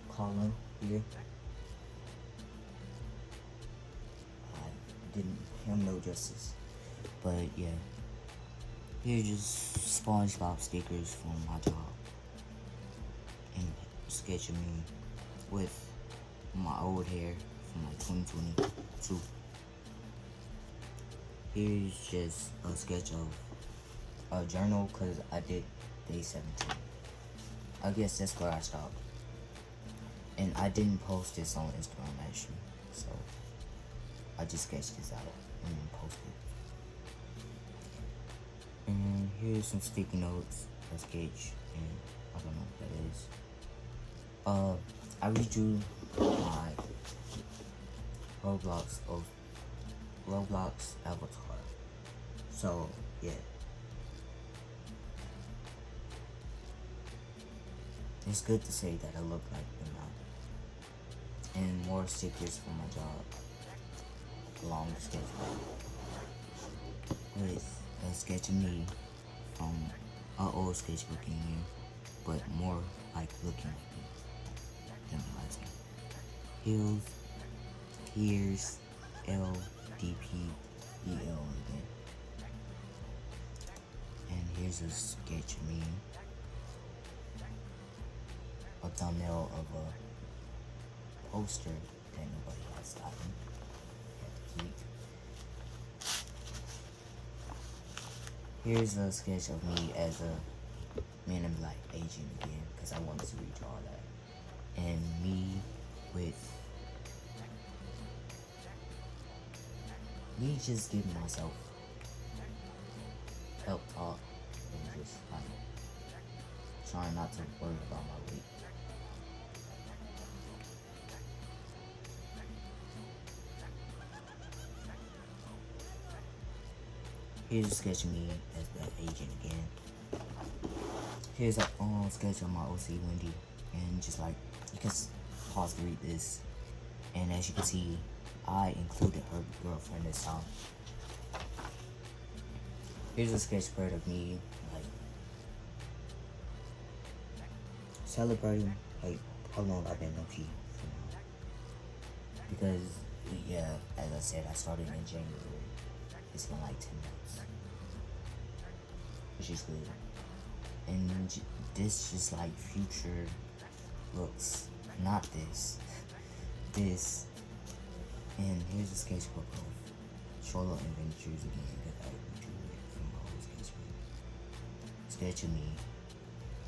Colin, here. I didn't him no justice, but yeah. Here's just SpongeBob stickers from my job, and a sketch of me with my old hair from like 2022. Here's just a sketch of a journal, cause I did day 17. I guess that's where I stopped. And I didn't post this on Instagram actually, so I just sketched this out and then posted it. And here's some sticky notes, a sketch and I don't know what that is. I redrew my Roblox avatar. So yeah, it's good to say that I look like them now. And more stickers for my job, along the sketchbook with a sketch of me from an old sketchbook in here, but more like looking like me than realizing. Hills, here's LDPEL again. And here's a sketch of me, a thumbnail of a poster that nobody has gotten. Had to keep. Here's a sketch of me as a Man in Black agent again, because I wanted to redraw that. And me just giving myself help talk and just like trying not to worry about my weight. Here's a sketch of me as the agent again. Here's a sketch of my OC Wendy, and just like you can pause to read this, and as you can see, I included her girlfriend this time. Here's a sketch spread of me like celebrating like how long I've been OP. Because yeah, as I said, I started in January. It's been like 10 months, which is good. And this just like future looks, not this. This. And here's a sketchbook of Cholo Adventures again that I drew it from my old sketchbook. Sketch of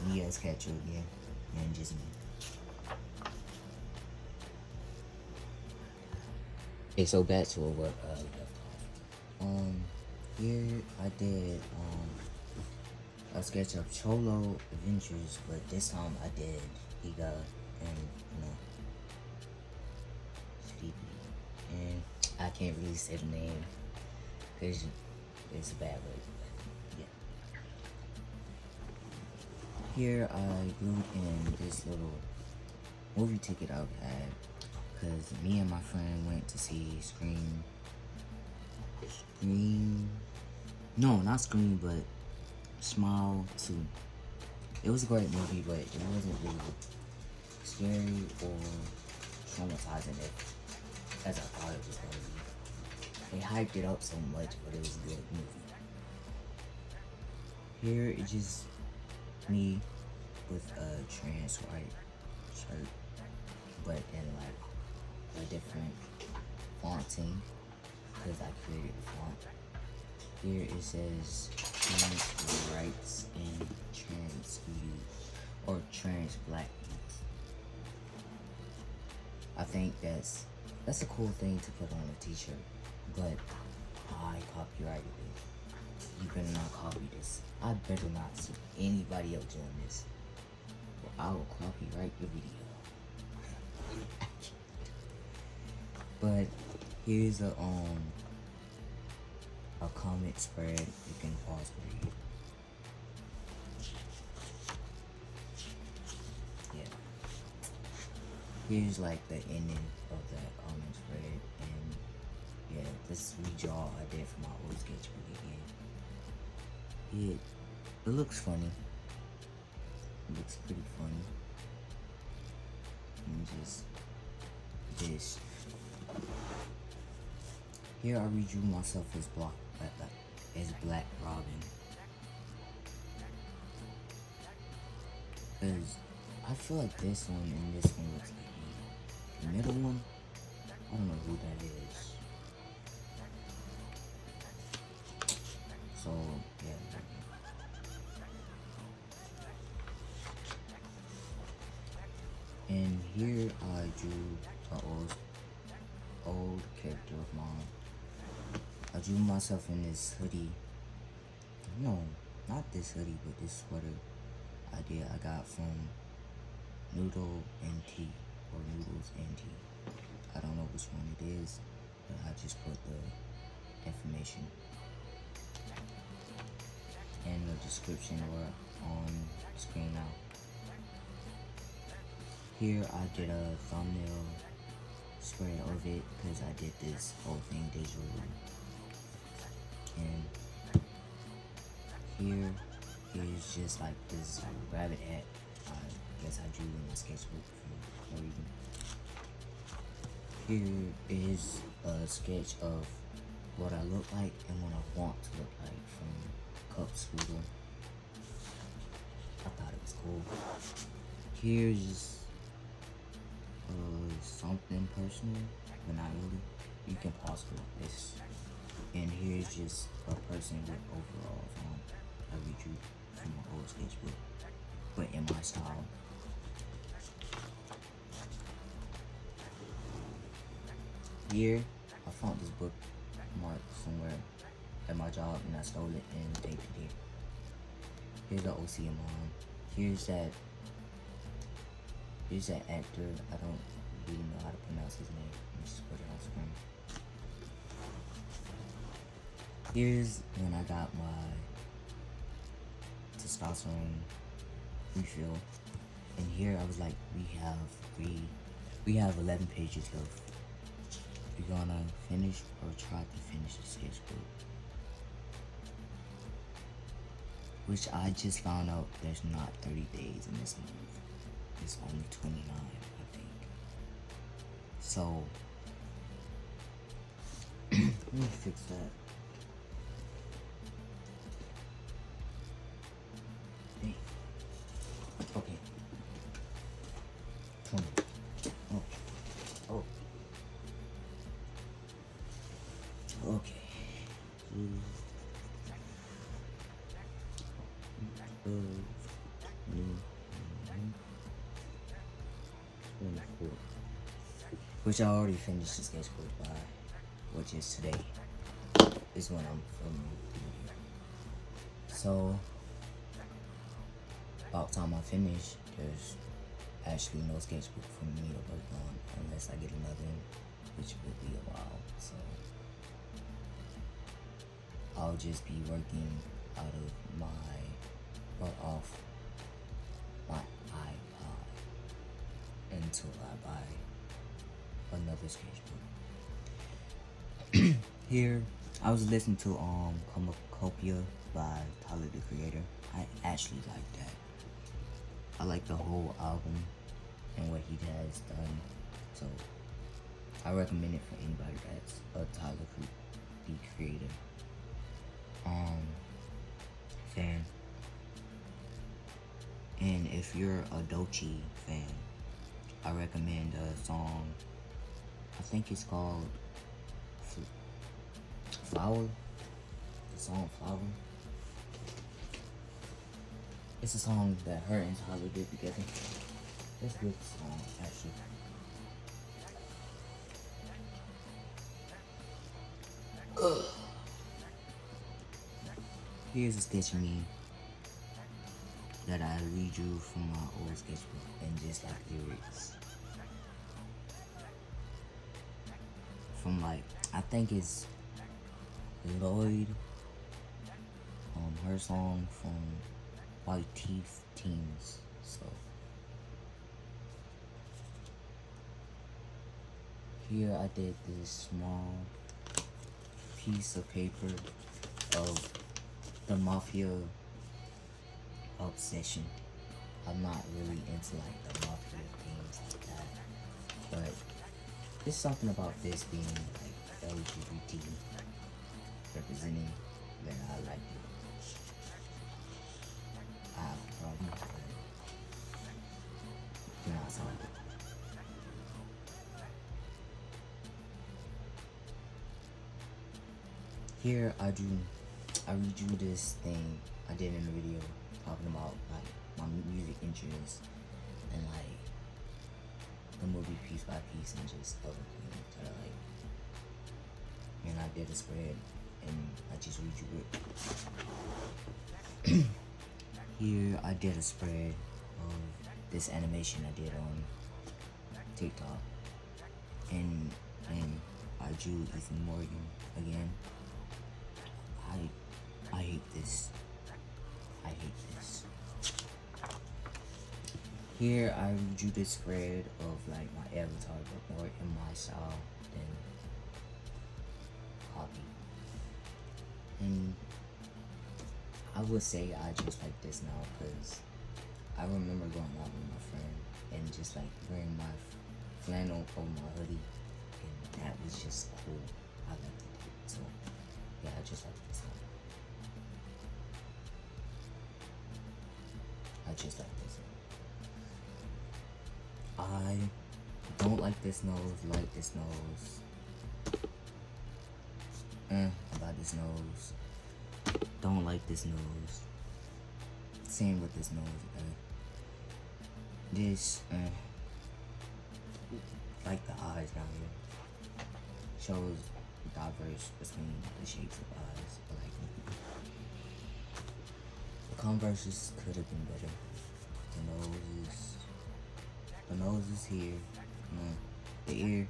me as sketcher again, and just me. Okay, so back to what left off. Here I did a sketch of Cholo Adventures, but this time I did Higa and Sleepy. And I can't really say the name because it's a bad word. Yeah. Here I glued in this little movie ticket I had because me and my friend went to see Scream. No, not Scream, but Smile 2. It was a great movie, but it wasn't really scary or traumatizing as I thought it was going to be. They hyped it up so much, but it was a good movie. Here it's just me with a trans white shirt, but in like a different fonting because I created the font. Here it says trans rights and trans youth or trans black youth. I think that's a cool thing to put on a t-shirt, but I copyrighted it. You better not copy this. I better not see anybody else doing this, or I will copyright your video. But here's a comic spread. You can pause to read. Yeah. Here's like the ending of that comic spread, and yeah, this redraw I did for my old sketchbook again. It looks funny. It looks pretty funny. And just this. Here I redrew myself as Black Robin. Because I feel like this one and this one looks like me. The middle one, I don't know who that is. So, yeah. And here I drew an old character of mine. I drew myself in this hoodie. No, not this hoodie, but this sweater. idea I got from Noodle and Tea, or Noodles and Tea. I don't know which one it is, but I just put the information in the description or on the screen now. Here I did a thumbnail spread of it because I did this whole thing digitally. And here is just like this rabbit hat. I guess I drew in the sketchbook for no reason. Here is a sketch of what I look like and what I want to look like from Cup Scoodle. I thought it was cool. Here's something personal, but not really. You can pause for this. And here's just a person with overalls on. I redrew from my old sketchbook, but in my style. Here, I found this book marked somewhere at my job and I stole it and taped it here. Here's the OC of mine. Here's that actor. I don't really know how to pronounce his name. Let me just put it on screen. Here's when I got my testosterone refill. And here I was like, we have 11 pages left. We're gonna finish or try to finish the sketchbook. Which I just found out there's not 30 days in this month. It's only 29, I think. So, let me fix that. Hey. Okay. 20. Oh. Okay. 24. Which I already finished the sketchbook by, which is today, is when I'm filming the video. So, about time I finish, there's actually no sketchbook for me to work on unless I get another one, which will be a while. So, I'll just be working out of off my iPod until I buy another sketchbook. Here, I was listening to Comacopia by Tyler the Creator. I actually like that. I like the whole album and what he has done. So I recommend it for anybody that's a Tyler the Creator fan. And if you're a Doechii fan, I recommend a song. I think it's called Flower. The song Flower. It's a song that her and Tyler did together. It's a good song, actually. Here's a sketch of me that I redrew from my old sketchbook and just like lyrics. From like, I think it's Lloyd, her song from White Teeth Teens. So here I did this small piece of paper of the Mafia obsession. I'm not really into like the Mafia things like that, but there's something about this being like LGBT representing that I like it. I have a problem with it. Do not solve it. Here I redrew this thing I did in the video talking about like my music interests and like the movie piece by piece and just other things that I like. And I did a spread and I just redrew it. Here I did a spread of this animation I did on TikTok, and I drew Ethan Morgan again. I hate this. I hate this. Here I drew this spread of like my avatar, but more in my style than copy. And I would say I just like this now because I remember going out with my friend and just like wearing my flannel over my hoodie, and that was just cool. I liked it. So yeah, I just like this now. I just like this now. I don't like this nose, like this nose. About this nose. Don't like this nose. Same with this nose. This, like the eyes down here. Shows diverse between the shapes of eyes. But like, the Converses could have been better. The nose is here. The ear,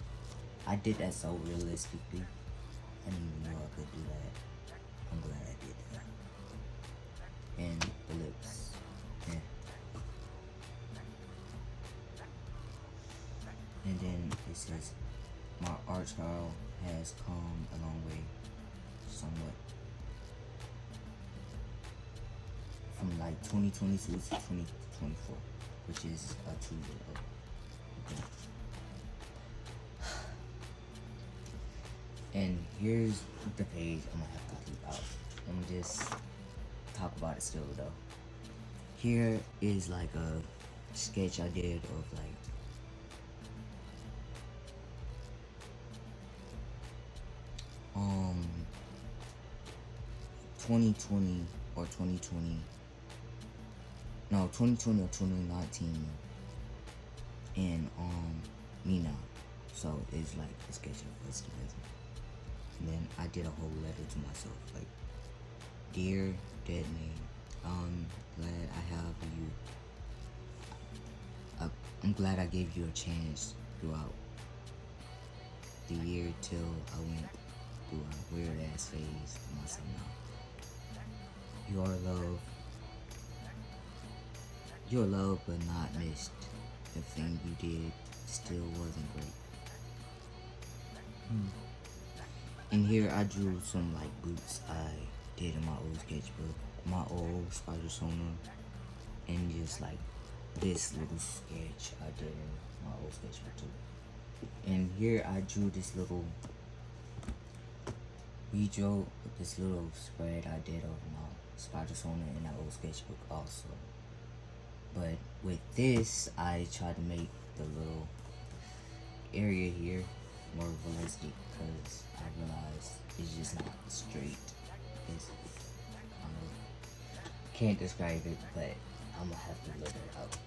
I did that so realistically. I didn't even know I could do that. I'm glad I did that. And the lips. Yeah. And then it says, my art style has come a long way, somewhat. From like 2022 to 2024, which is a 2 year old. And here's the page I'm gonna have to keep out. I'm gonna just talk about it still though. Here is like a sketch I did of like 2020 or 2020. No, 2020 or 2019. And me now. So it's like a sketch of us together. And then I did a whole letter to myself, like, dear dead man, I'm glad I have you. I'm glad I gave you a chance throughout the year till I went through a weird ass phase of myself now. You're loved but not missed. The thing you did still wasn't great. And here I drew some like boots I did in my old sketchbook, my old spider sona, and just like this little sketch I did in my old sketchbook too. And here I drew this little spread I did of my spider sona in that old sketchbook also. But with this, I tried to make the little area here more realistic because I realized it's just not straight. It's can't describe it, but I'm gonna have to let it out.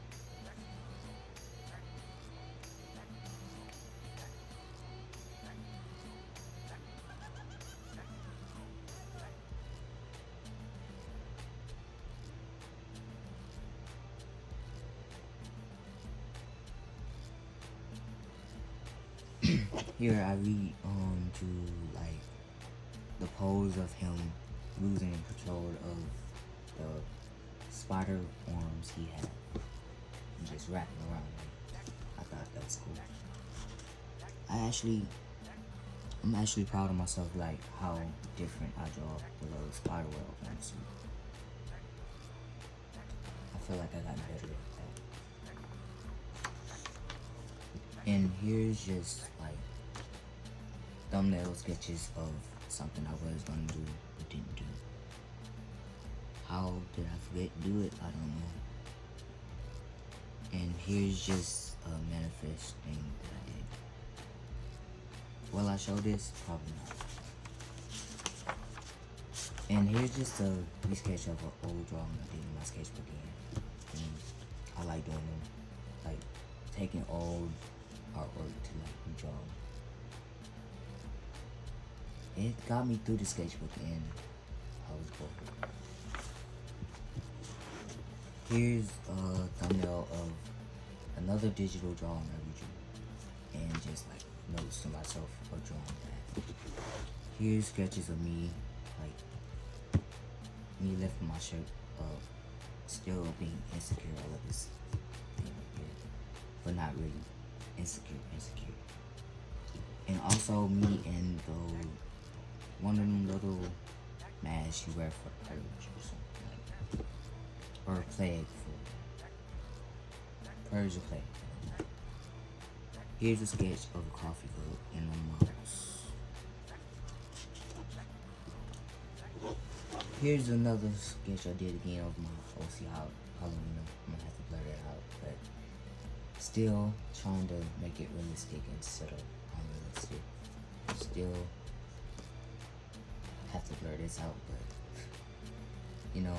Here I read to like the pose of him losing control of the spider arms he had and just wrapping around him. I thought that was cool. I'm actually proud of myself, like how different I draw the little spider web on the suit. I feel like I got better at that. And here's just like thumbnail sketches of something I was gonna do but didn't do. How did I forget to do it? I don't know. And here's just a manifest thing that I did. Will I show this? Probably not. And here's just a sketch of an old drawing I did in my sketchbook again. And I like doing them. Like taking old artwork to like redraw. It got me through the sketchbook and I was bored. Here's a thumbnail of another digital drawing I drew, and just like notes to myself of drawing that. Here's sketches of me, like me lifting my shirt up, still being insecure all of this thing here, but not really insecure. And also me in the one of them little masks you wear for the purge or something like that. Or a plague for purge or plague. Here's a sketch of a coffee cup and a mouse. Here's another sketch I did again of my OC Halloween. I'm gonna have to blur that out, but still trying to make it realistic instead of unrealistic. Still have to blur this out, but you know,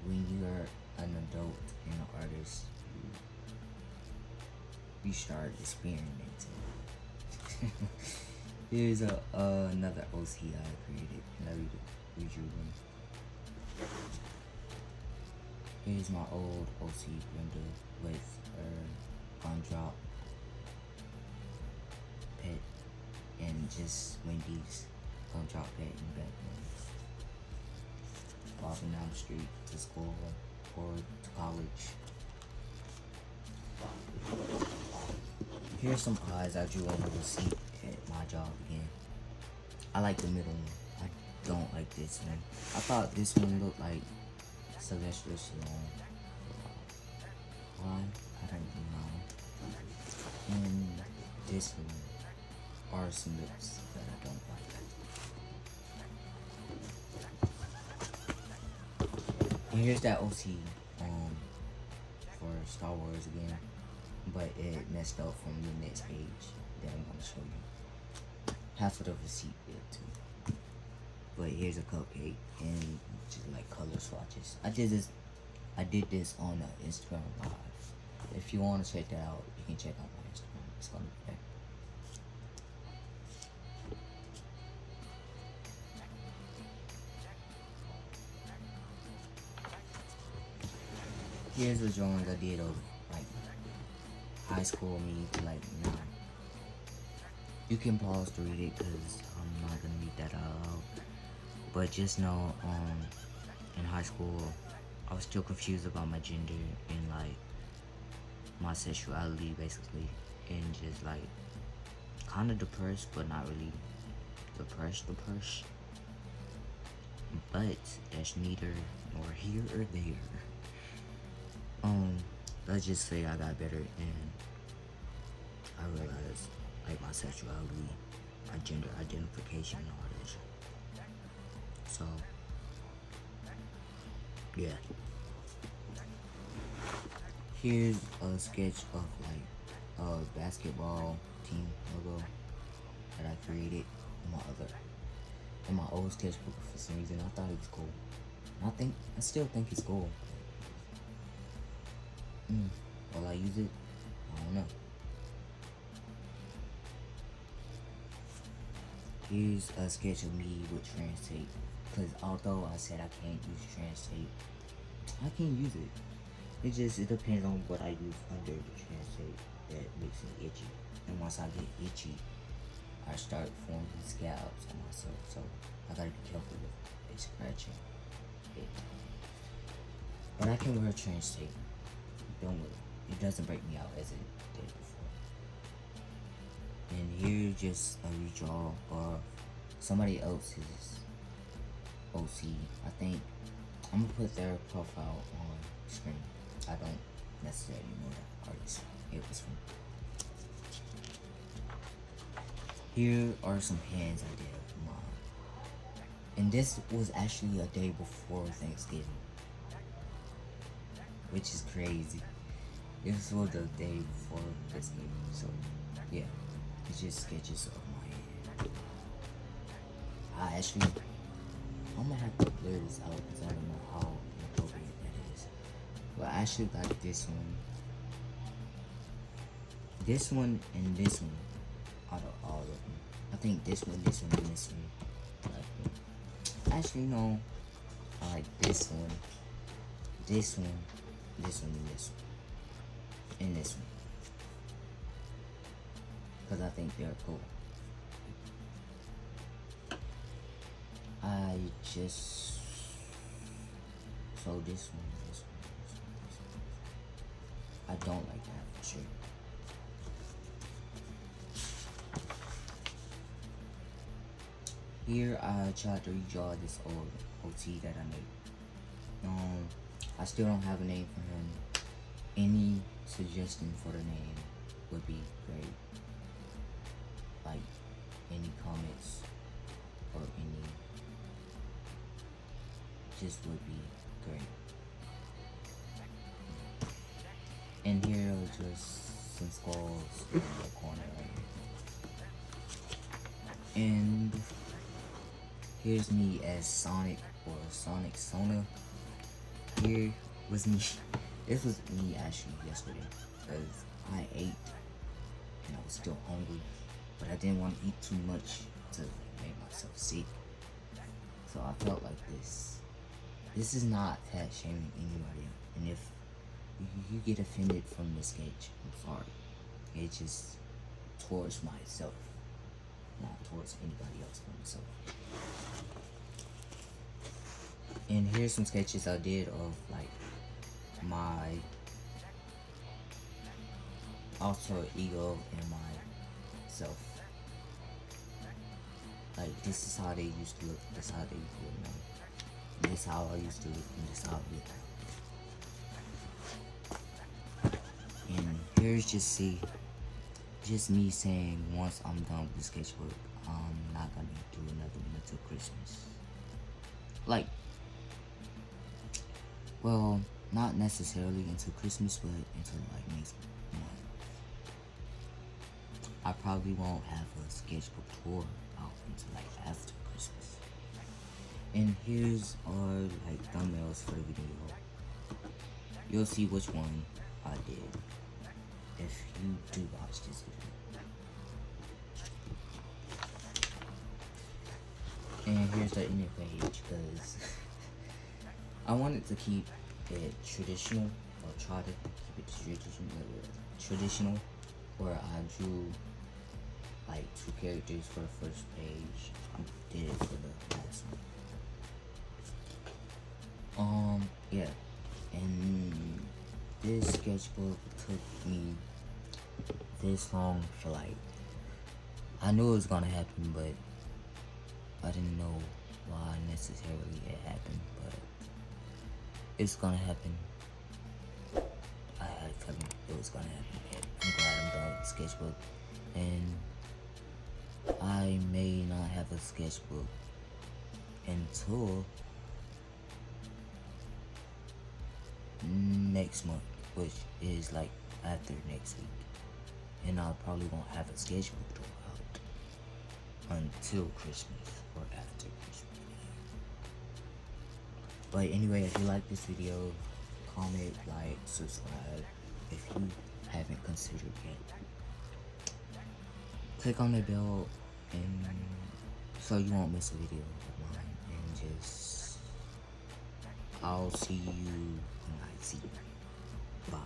when you're an adult and an artist, you start experimenting. Here's another OC I created, and I redrew them. Here's my old OC Brenda with her Gumdrop pet and just Wendy's Gumdrop pet in the background. Walking down the street to school or to college. Here's some eyes I drew on the receipt at my job again. I like the middle one. I don't like this one. I thought this one looked like Sylvester Stallone. Why? I don't know. And this one are some lips that I don't like. And here's that OC for Star Wars again, but it messed up from the next page that I'm gonna show you. Half of the receipt did too. But here's a cupcake and just like color swatches. I did this on Instagram Live. If you want to check that out, you can check out my Instagram. It's gonna be there. Here's a drawing I did of like high school me to like now. You can pause to read it because I'm not gonna read that out. But just know, in high school, I was still confused about my gender and like my sexuality basically, and just like kind of depressed, but not really depressed. But that's neither nor here or there. Let's just say I got better and I realized like my sexuality, my gender identification and all this. So yeah. Here's a sketch of like a basketball team logo that I created in my old sketchbook for some reason. I thought it was cool. And I still think it's cool. Will I use it? I don't know. Here's a sketch of me with trans tape. Because although I said I can't use trans tape, I can use it. It depends on what I use under the trans tape that makes it itchy. And once I get itchy, I start forming scabs on myself. So I gotta be careful with it scratching it. But I can wear trans tape. Don't worry. It doesn't break me out as it did before. And here's just a redraw of somebody else's OC. I think I'm gonna put their profile on screen. I don't necessarily know that artist it was from. Here are some hands I did of mine. And this was actually a day before Thanksgiving, which is crazy. This was the day before Thanksgiving, so yeah, it's just sketches of my hand. I'm gonna have to blur this out because I don't know how appropriate that is. But I actually like this one, and this one out of all of them. I think this one, and this one. Like, actually, no. I like this one, this one, this one, and this one, and this one, because I think they're cool. I just so this one, this one, this one, this one. I don't like that for sure. Here I tried to redraw this old OT that I made. I still don't have a name for him. Any suggestion for the name would be great. Like any comments or any just would be great. And here are just some skulls in the corner right here. And here's me as Sonic or Sonic Sona. Here was me. This was me actually yesterday because I ate and I was still hungry, but I didn't want to eat too much to make myself sick. So I felt like this. This is not fat shaming anybody, and if you get offended from the sketch, I'm sorry. It's just towards myself, not towards anybody else but myself. And here's some sketches I did of like my alter ego and myself. Like this is how they used to look, this is how they used to look now. This is how I used to look, and this is how I look. And here's just me saying once I'm done with the sketchbook, I'm not gonna do another one until Christmas. Like, well, not necessarily until Christmas, but until like next month. I probably won't have a sketchbook tour out until like after Christmas. And here's our like thumbnails for the video. You'll see which one I did if you do watch this video. And here's the inner page because I wanted to keep it traditional, or try to keep it traditional, where I drew like 2 characters for the first page. I did it for the last one. Yeah, and this sketchbook took me this long for like, I knew it was gonna happen, but I didn't know why necessarily it happened, but it's gonna happen. I had a feeling it was gonna happen. I'm glad I'm done with the sketchbook, and I may not have a sketchbook until next month, which is like after next week, and I probably won't have a sketchbook to out until Christmas or after Christmas. But anyway, if you like this video, comment, like, subscribe if you haven't considered yet. Click on the bell and so you won't miss a video of mine, and just I'll see you when I see you. Bye.